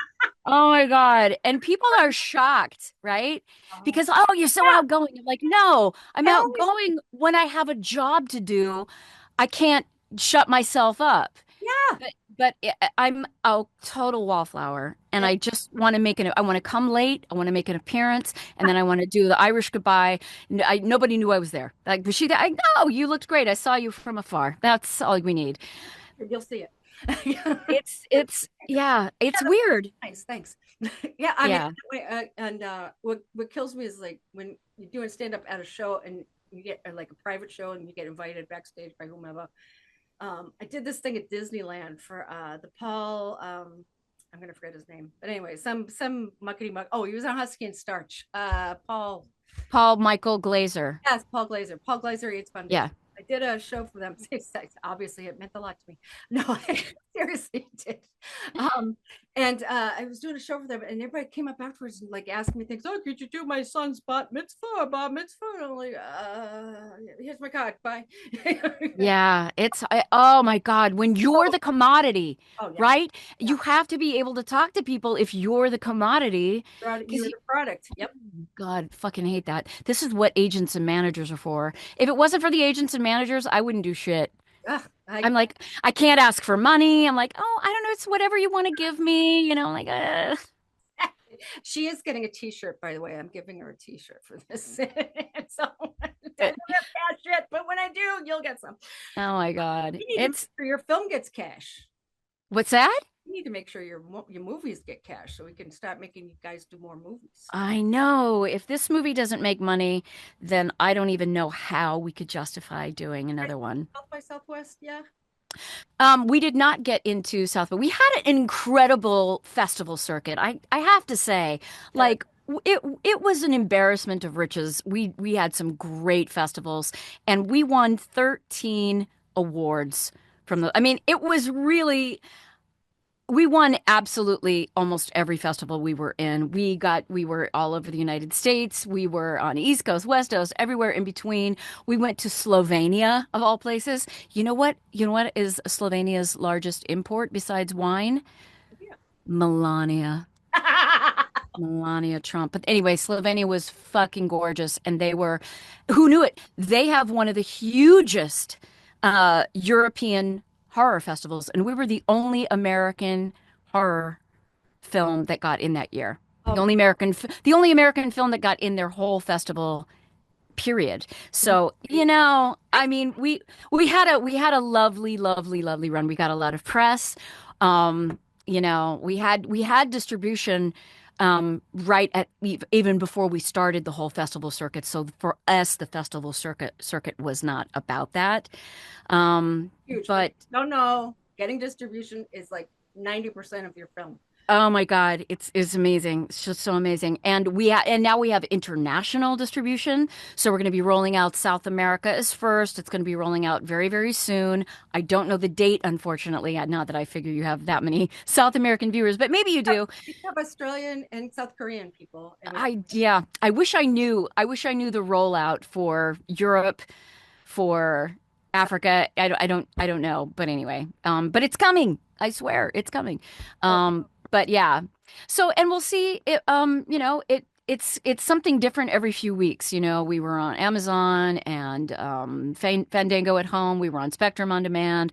Oh my God. And people are shocked, right? Oh, Because, oh, you're so yeah, outgoing. I'm like, no, I'm I always, outgoing when I have a job to do. I can't shut myself up. yeah, I'm a total wallflower, and yeah. I just want to I want to come late. I want to make an appearance, and then I want to do the Irish goodbye. Nobody knew I was there. Like, was she there? No, you looked great. I saw you from afar. That's all we need. You'll see it. Yeah, Yeah, it's that's weird. nice. Thanks. Yeah, I mean, Yeah. and what kills me is like when you're doing stand up at a show and you get like a private show and you get invited backstage by whomever. I did this thing at Disneyland for the Paul. I'm gonna forget his name, but anyway, some muckety muck. Oh, he was on Husky and Starch. Paul. Paul Michael Glazer. Yes, Paul Glazer. Paul Glazer Eats Foundation. Yeah. I did a show for them. Obviously, it meant a lot to me. No, Seriously did. Um, and I was doing a show for them, and everybody came up afterwards and like asked me things. Oh, could you do my son's bat mitzvah, bar mitzvah? And I'm like, here's my card. Bye. Yeah, oh my God, when you're the commodity, Oh yeah, right? yeah. You have to be able to talk to people if you're the commodity. You Because were the product. Yep. God, fucking hate that. This is what agents and managers are for. If it wasn't for the agents and managers, I wouldn't do shit. Ugh, I'm like, I can't ask for money. I'm like, oh, I don't know. It's whatever you want to give me. Like, she is getting a T-shirt, by the way. I'm giving her a T-shirt for this. So I uh, don't have cash yet, but when I do, you'll get some. oh my God. You need to make sure your film gets cash. What's that? You need to make sure your movies get cash so we can start making you guys do more movies. I know. If this movie doesn't make money, then I don't even know how we could justify doing another one. South by Southwest, yeah. We did not get into South, but we had an incredible festival circuit. I have to say, like it was an embarrassment of riches. We had some great festivals, and we won 13 awards from the. I mean, it was really. We won absolutely almost every festival we were in. We were all over the United States. We were on East Coast, West Coast, everywhere in between. We went to Slovenia of all places. You know what? You know what is Slovenia's largest import besides wine? Yeah. Melania. Melania Trump. But anyway, Slovenia was fucking gorgeous, and who knew it? They have one of the hugest European horror festivals, and we were the only American horror film that got in that year. Oh, The only American film that got in their whole festival period. So, I mean, we had a lovely, lovely, lovely run. We got a lot of press. We had distribution right at even before we started the whole festival circuit. So for us, the festival circuit was not about that. huge. But No, getting distribution is like 90% of your film. oh my God, it's amazing. It's just so amazing. And now we have international distribution. So we're going to be rolling out South America as first. It's going to be rolling out very, very soon. I don't know the date, unfortunately. Not that I figure you have that many South American viewers, but maybe you do. We have Australian and South Korean people. Yeah. I wish I knew. I wish I knew the rollout for Europe, for Africa. I don't know. But anyway, but it's coming. I swear it's coming. But yeah. So, and we'll see it's something different every few weeks. We were on Amazon and Fandango at home. We were on Spectrum on demand.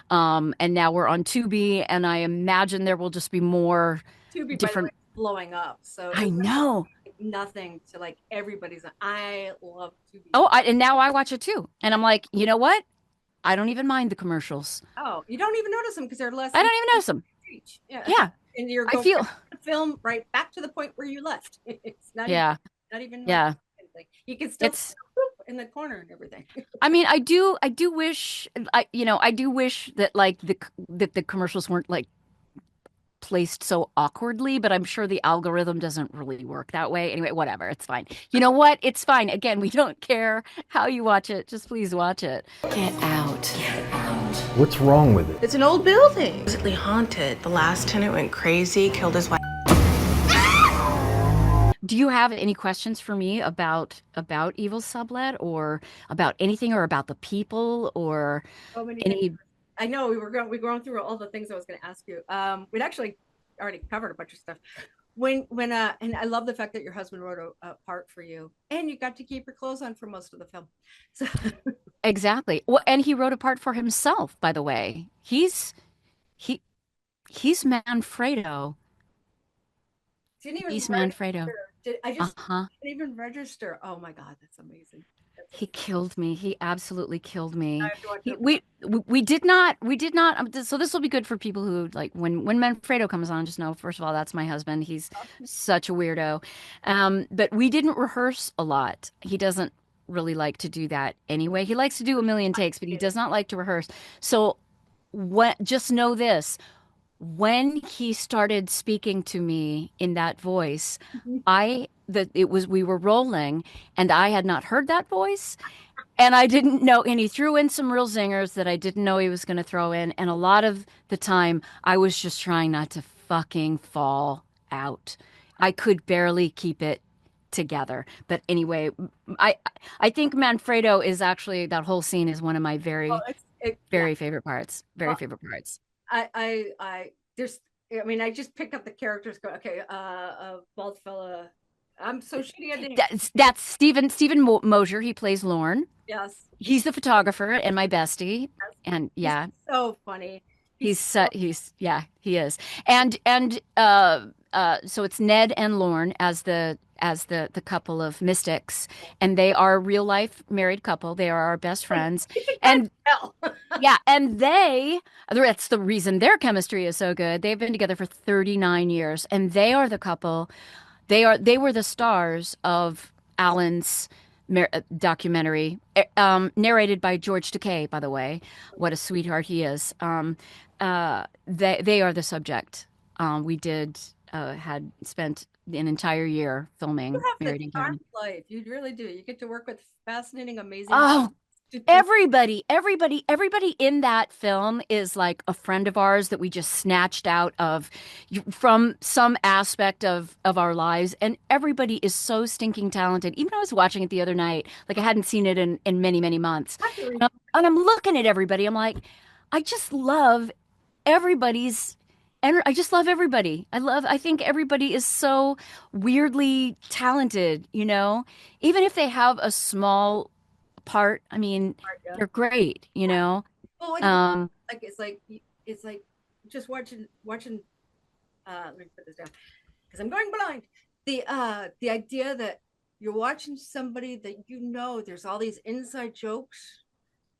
And now we're on Tubi, and I imagine there will just be more Tubi, different by the way, blowing up. So I know. Nothing to like everybody's. I love Tubi. Oh, and now I watch it too. And I'm like, you know what? I don't even mind the commercials. Oh, you don't even notice them because they're less. I don't even notice them. Yeah. Yeah. And you're I going feel the film right back to the point where you left. It's not yeah. Not even Yeah. Like, you can still It's in the corner and everything. I mean, I do wish I do wish that like that the commercials weren't like placed so awkwardly, but I'm sure the algorithm doesn't really work that way. Anyway, whatever, it's fine. You know what? It's fine. Again, we don't care how you watch it. Just please watch it. Get out. Get out. What's wrong with it? It's an old building. Supposedly haunted. The last tenant went crazy, killed his wife. Do you have any questions for me about eVil Sublet or about anything or about the people or any? I know we were going through all the things I was going to ask you. We'd actually already covered a bunch of stuff. And I love the fact that your husband wrote a part for you, and you got to keep your clothes on for most of the film. So Exactly. Well, and he wrote a part for himself, by the way. He's Manfredo. He's Manfredo. I just didn't even register. Oh my God, that's amazing. He killed me. He absolutely killed me. We did not. So this will be good for people who like when Manfredo comes on. Just know, first of all, that's my husband. He's such a weirdo. But we didn't rehearse a lot. He doesn't really like to do that anyway. He likes to do a million takes, but he does not like to rehearse. So just know this. when he started speaking to me in that voice, Mhm. we were rolling and I had not heard that voice and I didn't know, and he threw in some real zingers that I didn't know he was going to throw in. And a lot of the time I was just trying not to fucking fall out. I could barely keep it together. But anyway, I I think Manfredo is actually, that whole scene is one of my Oh, yeah. very favorite parts. Very Well, favorite parts. there's, I mean, I just pick up the characters. Go, okay, bald fella. I'm so shitty at names. That's Stephen Mosier. He plays Lorne. Yes, He's the photographer and my bestie. yes. And He's yeah, so funny. He's so, he's he is. And so it's Ned and Lorne as the couple of mystics, and they are a real life married couple. They are our best friends. you can kind And of tell. yeah, and that's the reason their chemistry is so good. They've been together for 39 years, and they are the couple. They were the stars of Alan's documentary, narrated by George Takei, by the way. What a sweetheart he is. They are the subject. We did had spent an entire year You filming have the Married and charm Karen. of life. You really do. You get to work with fascinating, amazing. Oh, everybody in that film is like a friend of ours that we just snatched out of from some aspect of our lives, and everybody is so stinking talented. Even I was watching it the other night, like I hadn't seen it in many months, and I'm looking at everybody. I'm like, I just love everybody's. And I just love everybody. I think everybody is so weirdly talented, even if they have a small part. I mean, Yeah. they're great, Well, Um, it's like just watching. Let me put this down because I'm going blind. The idea that you're watching somebody that there's all these inside jokes,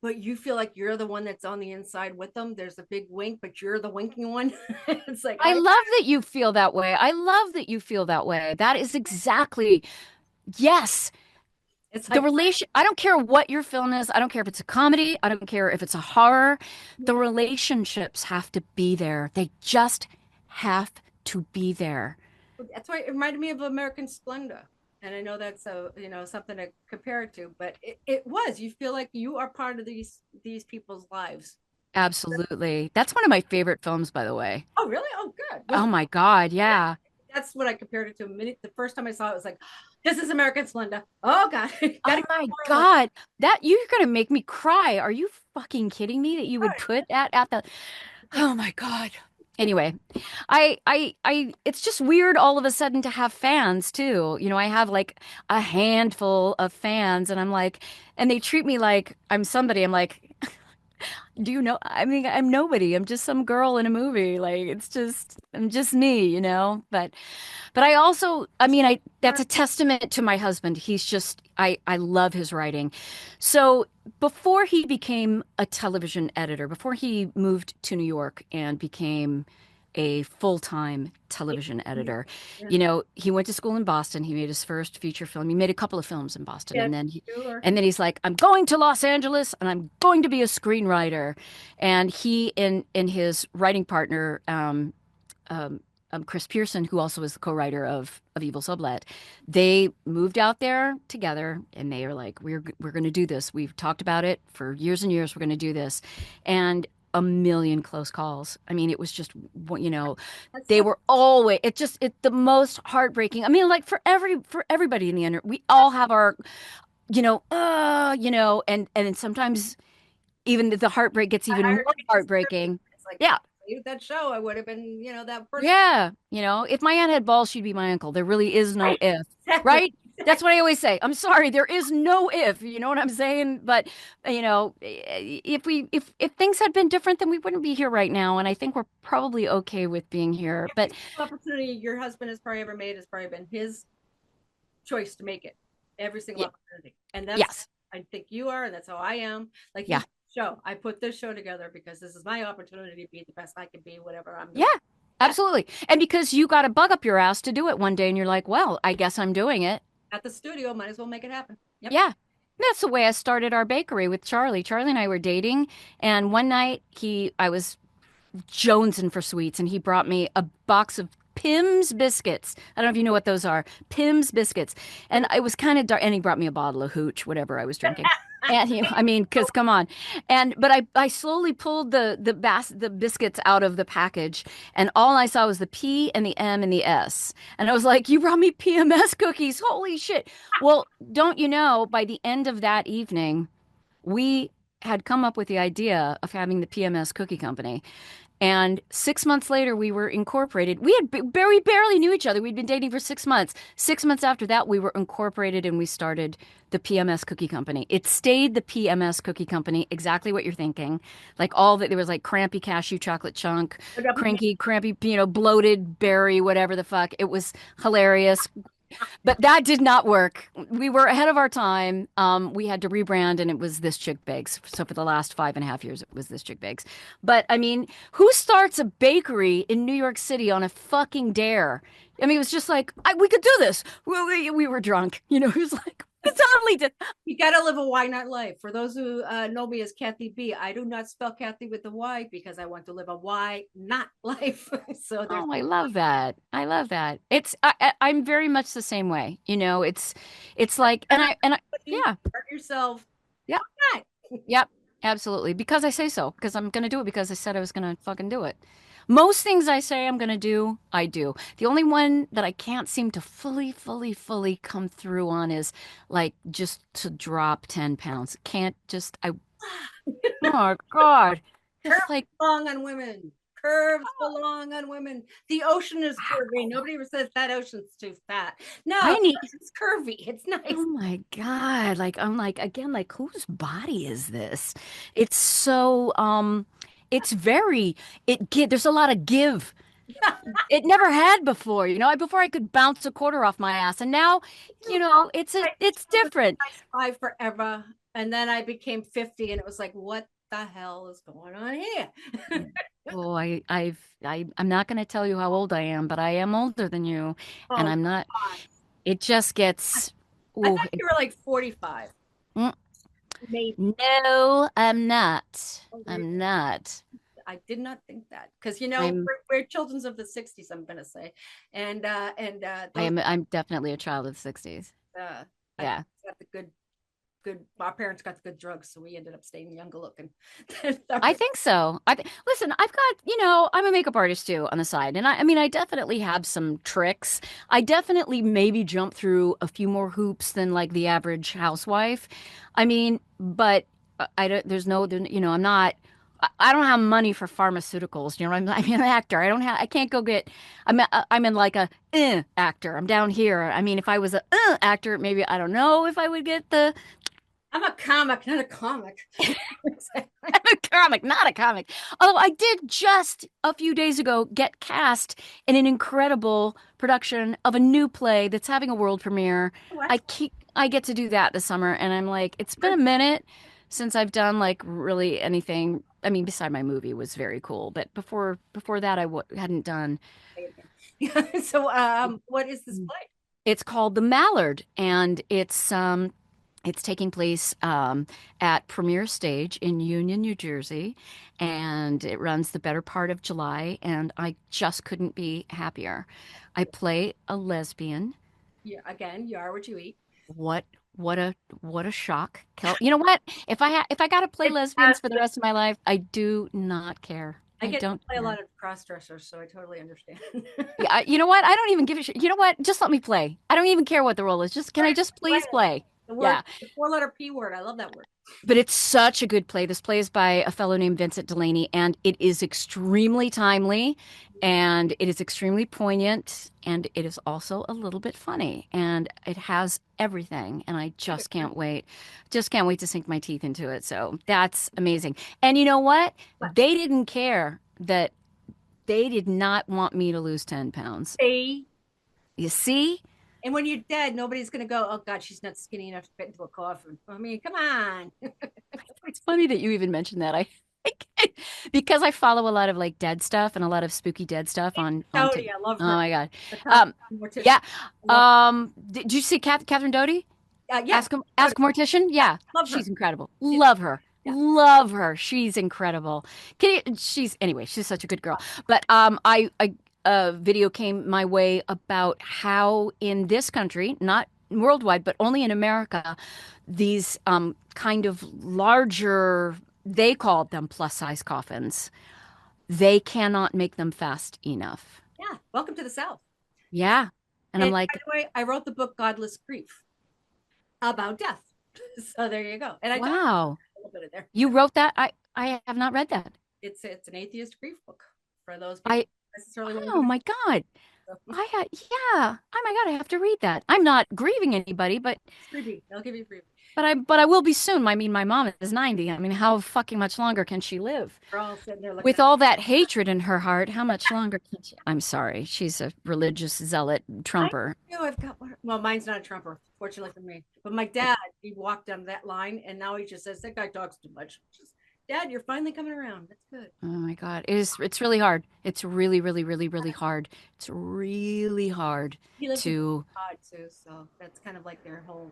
but you feel like you're the one that's on the inside with them. There's a big wink, but you're the winking one. It's like I love that you feel that way. I love that you feel that way. That is exactly, yes. it's The like relation, I don't care what your film is. I don't care if it's a comedy. I don't care if it's a horror. The relationships have to be there. They just have to be there. that's why it reminded me of American Splendor. And I know that's something to compare it to, but it was. You feel like you are part of these people's lives. Absolutely. That's one of my favorite films, by the way. Oh, really? Oh, good. Oh my God, yeah. That's what I compared it to. The first time I saw it, was like, this is American Splendor. Oh God. Oh my God. That you're gonna make me cry. Are you fucking kidding me that you would put that at the Oh my God. Anyway, it's just weird all of a sudden to have fans too. I have like a handful of fans and I'm like, and they treat me like I'm somebody. I'm like, do you know? I mean, I'm nobody. I'm just some girl in a movie. Like I'm just me. But I also, I mean, that's a testament to my husband. I love his writing. So before he became a television editor, before he moved to New York and became a full-time television editor, he went to school in Boston. He made his first feature film. He made a couple of films in Boston, Yeah, and then sure. he's like, I'm going to Los Angeles and I'm going to be a screenwriter. And he and his writing partner, Chris Pearson, who also is the co-writer of eVil Sublet, they moved out there together, and they are like, we're going to do this. We've talked about it for years and years. We're going to do this, and a million close calls. I mean, it was just, they were always. It's the most heartbreaking. I mean, like for everybody in the end, we all have our, and then sometimes even the heartbreak gets even more heartbreaking. It's like, Yeah. that show, I would have been, that person. Yeah, if my aunt had balls, she'd be my uncle. There really is no if, right? That's what I always say. I'm sorry, there is no if. You know what I'm saying? But if things had been different, then we wouldn't be here right now. And I think we're probably okay with being here. But opportunity your husband has probably ever made has probably been his choice to make it. Every single opportunity, and that's yes, I think you are, and that's how I am. Like show. I put this show together because this is my opportunity to be the best I can be, whatever I'm doing. Yeah, absolutely. And because you got a bug up your ass to do it one day and you're like, well, I guess I'm doing it. At the studio, might as well make it happen. Yep. Yeah. That's the way I started our bakery with Charlie. Charlie and I were dating, and one night I was jonesing for sweets, and he brought me a box of Pim's biscuits. I don't know if you know what those are. Pim's biscuits. And it was kind of dark. And he brought me a bottle of hooch, whatever I was drinking. And I mean, because come on. But I slowly pulled the biscuits out of the package, and all I saw was the P and the M and the S. And I was like, "You brought me PMS cookies. Holy shit." Well, don't you know, by the end of that evening, we had come up with the idea of having the PMS Cookie Company. And 6 months later, we were incorporated. We barely knew each other. We'd been dating for 6 months. 6 months after that, we were incorporated and we started the PMS Cookie Company. It stayed the PMS Cookie Company, exactly what you're thinking. Like all that, there was like crampy cashew chocolate chunk, crampy, bloated berry, whatever the fuck. It was hilarious. But that did not work. We were ahead of our time. We had to rebrand, and it was This Chick Bakes. So for the last 5.5 years, it was This Chick Bakes. But I mean, who starts a bakery in New York City on a fucking dare? I mean, it was just like, we could do this. We were drunk. It was like, we totally did. You gotta live a why not life. For those who know me as Kathy B, I do not spell Kathy with a Y because I want to live a why not life. So there's I love that. I love that. I'm very much the same way. It's like, yeah. hurt yourself. Yeah. Why Yep, absolutely. Because I say so. Because I'm going to do it because I said I was going to fucking do it. Most things I say I'm going to do, I do. The only one that I can't seem to fully come through on is like just to drop 10 pounds. Can't just, oh my God. Just Curves like, belong on women. Curves belong on women. The ocean is curvy. Nobody ever says that ocean's too fat. No, it's curvy. It's nice. oh my God. Like, I'm like, again, like, whose body is this? It's so, there's a lot of give. It never had before, before I could bounce a quarter off my ass. And now, it's different. I forever. And then I became 50 and it was like, what the hell is going on here? Oh, I'm not going to tell you how old I am, but I am older than you. And I'm not, God. it just gets. I thought you were like 45. Maybe. No, I'm not. I'm not. I did not think that because we're children of the 60s, I'm gonna say. I'm definitely a child of the 60s. Yeah. Got the good our parents got the good drugs, so we ended up staying younger looking. I think so. Listen, I've got, I'm a makeup artist too on the side. And I mean, I definitely have some tricks. I definitely maybe jump through a few more hoops than like the average housewife. I mean, but I don't have money for pharmaceuticals. I'm an actor. I can't go get, I'm in like a actor. I'm down here. I mean, if I was a actor, maybe, I don't know if I would get I'm a comic, not a comic. I'm a comic, not a comic. Although I did just a few days ago get cast in an incredible production of a new play that's having a world premiere. I get to do that this summer, and I'm like, it's been a minute since I've done like really anything. I mean, beside my movie was very cool, but before that, I hadn't done. So, what is this play? It's called The Mallard, and it's taking place at Premier Stage in Union, New Jersey, and it runs the better part of July, and I just couldn't be happier. I play a lesbian. Yeah, again, you are what you eat. What a shock. You know what? If I got to play lesbians for the rest of my life, I do not care. I get to play a lot of cross-dressers, so I totally understand. Yeah, you know what? I don't even give a shit. You know what? Just let me play. I don't even care what the role is. Can I just please play? The 4-letter P word. I love that word. But it's such a good play. This play is by a fellow named Vincent Delaney, and it is extremely timely, and it is extremely poignant, and it is also a little bit funny, and it has everything, and I just can't wait. Just can't wait to sink my teeth into it. So that's amazing. And you know what? They didn't care that they did not want me to lose 10 pounds. You see? And when you're dead, nobody's going to go, oh, God, she's not skinny enough to fit into a coffin. I mean, come on. It's funny that you even mentioned that. Because I follow a lot of like dead stuff and a lot of spooky dead stuff on Doty, I love her. Oh, my God. Yeah. Did you see Catherine Doty? Yeah. Ask Mortician? Yeah. Love her. She's incredible. Love her. Yeah. Love her. She's incredible. She's such a good girl. But I a video came my way about how in this country, not worldwide, but only in America, these kind of larger, they called them plus size coffins. They cannot make them fast enough. Yeah. Welcome to the South. Yeah. And I'm And by like, the way, I wrote the book Godless Grief about death. So there you go. And I talked wow. a little bit of there. You wrote that? I have not read that. It's an atheist grief book for those people I who necessarily want to oh do my God. so. Yeah. Oh my God, I have to read that. I'm not grieving anybody, but Freebie. I'll give you a freebie. I will be soon. I mean, my mom is 90. I mean, how fucking much longer can she live? We're all sitting there looking With at all that hatred in her heart, how much longer can she? I'm sorry. She's a religious zealot Trumper. I know I've got one. Well, mine's not a Trumper, fortunately for me. But my dad, he walked down that line and now he just says, that guy talks too much. Just, Dad, you're finally coming around. That's good. Oh my God. It's really hard. It's really, really, really, really hard. It's really hard He lives in to pod too, so that's kind of like their whole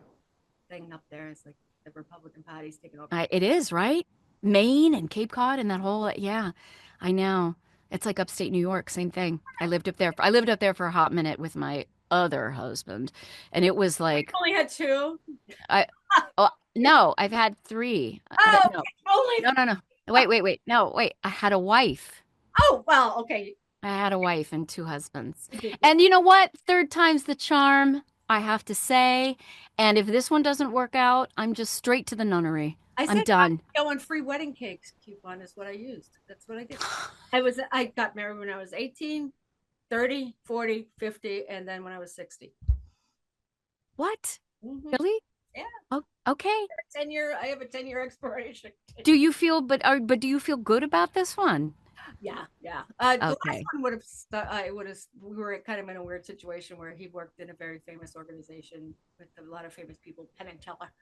thing up there. It's like the Republican Party's taking over. it is, right? Maine and Cape Cod and that whole, yeah, I know. It's like upstate New York, same thing. I lived up there. I lived up there for a hot minute with my other husband, and it was like Only had two. I oh no, I've had three. Oh, No, only. no. Wait. No, wait. I had a wife. Oh, well, okay. I had a wife and two husbands. And you know what? Third time's the charm, I have to say. And if this one doesn't work out, I'm just straight to the nunnery. I I'm said done. go on free wedding cakes coupon is what I used. That's what I did. I got married when I was 18, 30, 40, 50, and then when I was 60. What? Mhm. Really? Yeah. Oh, okay. 10-year, I have a 10-year expiration. Do you feel, but do you feel good about this one? Yeah. The last Okay. one would have, we were kind of in a weird situation where he worked in a very famous organization with a lot of famous people, Penn and Teller.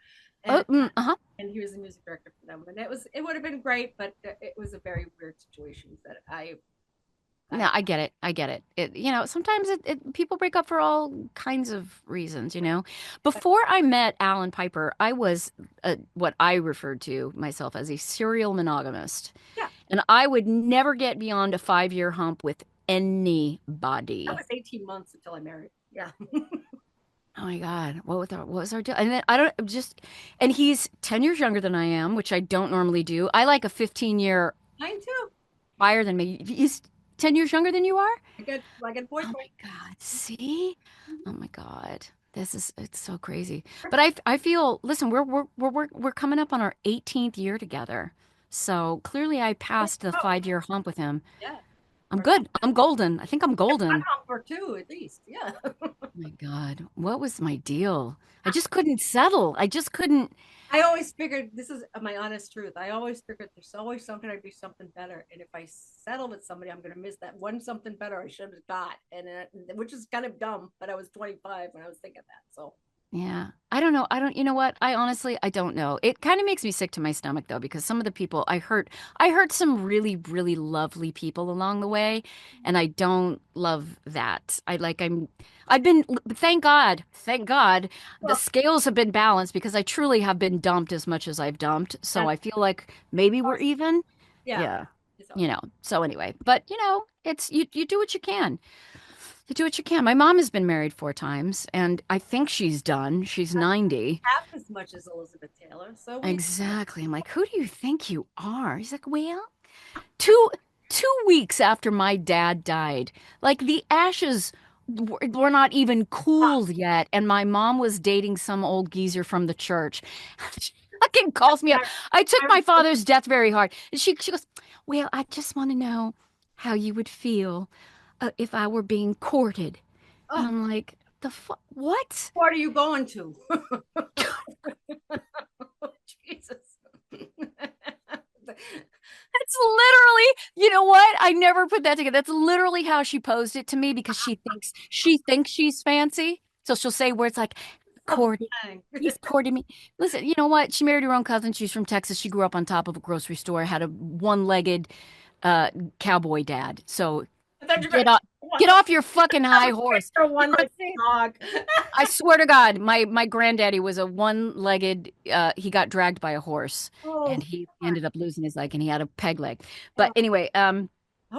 Oh, And, uh-huh. and he was the music director for them. And it would have been great, but it was a very weird situation that No, I get it. I get it. Sometimes people break up for all kinds of reasons, you know. Before I met Alan Piper, I was what I referred to myself as a serial monogamist. Yeah. And I would never get beyond a 5-year hump with anybody. That was 18 months until I married. Yeah. Oh my God. What was our deal? And then and he's 10 years younger than I am, which I don't normally do. I like a 15-year Mine too. higher than me. He's 10 years younger than you are? I get boy. Oh my God. See? Oh my God. It's so crazy. But I feel, listen, we're coming up on our 18th year together. So clearly I passed the 5-year hump with him. Yeah. I'm good. I'm golden. I think I'm golden. I'm for two at least. Yeah. Oh my God. What was my deal? I just couldn't settle. I just couldn't. I always figured, this is my honest truth. I always figured there's always something I'd do something better. And if I settle with somebody, I'm going to miss that one something better I should have got. Which is kind of dumb, but I was 25 when I was thinking that. So Yeah. I don't know. You know what? I don't know. It kind of makes me sick to my stomach though, because some of the people I hurt some really, really lovely people along the way. And I don't love that. Thank God, the scales have been balanced because I truly have been dumped as much as I've dumped. So I feel like maybe we're even. yeah. So anyway, but it's, you do what you can. You do what you can. My mom has been married 4 times, and I think she's done. She's 90. Half as much as Elizabeth Taylor. So Exactly. I'm like, who do you think you are? He's like, well, two weeks after my dad died, like the ashes were not even cooled yet, and my mom was dating some old geezer from the church. She fucking calls me up. I took my father's death very hard. And she goes, well, I just want to know how you would feel if I were being courted. And I'm like, the fuck? What? What are you going to? Jesus. That's literally, you know what? I never put that together. That's literally how she posed it to me because she thinks she's fancy. So she'll say words like, courted. He's courted me. Listen, you know what? She married her own cousin. She's from Texas. She grew up on top of a grocery store, had a one-legged cowboy dad. So Get off your fucking high horse. One like dog. I swear to God, my granddaddy was a one-legged. He got dragged by a horse, Oh, and he ended up losing his leg, and he had a peg leg. But anyway, hope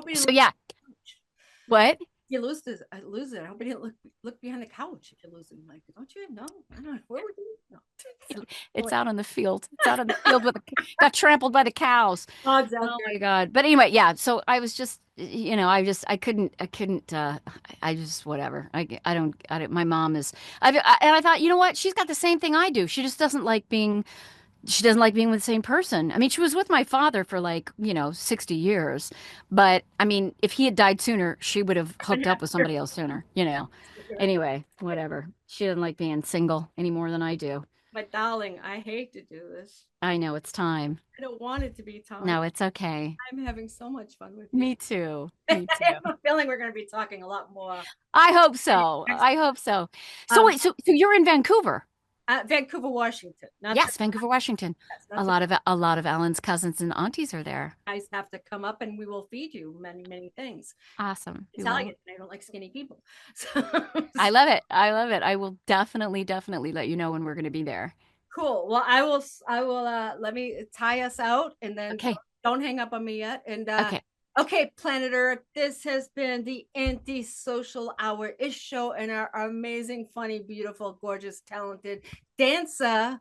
you so didn't yeah, what? you lose this. I lose it. I hope you didn't look behind the couch if you're losing. Like, don't you know? I don't know. Where would you? No. It's out on the field. It's out on the field with got trampled by the cows. Dogs out Oh there. my God. But anyway, yeah. So I was just, I couldn't, I just, whatever. I don't, my mom is, and I thought, you know what? She's got the same thing I do. She just doesn't like being, she doesn't like being with the same person. I mean, she was with my father for like, 60 years. But I mean, if he had died sooner, she would have hooked up with somebody else sooner, Anyway, whatever. She doesn't like being single any more than I do. But darling, I hate to do this. I know it's time. I don't want it to be time. No, it's okay. I'm having so much fun with you. Me too. I have a feeling we're going to be talking a lot more. I hope so. I hope so. So wait, so you're in Vancouver? Vancouver, Washington. Yes, Vancouver, Washington. A lot of Alan's cousins and aunties are there. Guys have to come up and we will feed you many, many things. Awesome. Italian, and I don't like skinny people. So, I love it. I love it. I will definitely let you know when we're going to be there. Cool. Well, I will let me tie us out and then don't hang up on me yet. And okay, Planet Earth, this has been the Aunty Sochelle Hour-ish show and our amazing, funny, beautiful, gorgeous, talented dancer,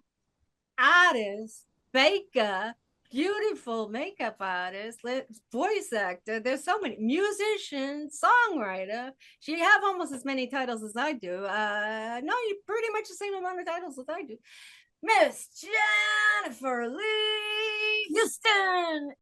artist, baker, beautiful makeup artist, voice actor. There's so many, musician, songwriter. She have almost as many titles as I do. No, you pretty much the same amount of titles as I do. Miss Jennifer Leigh Houston.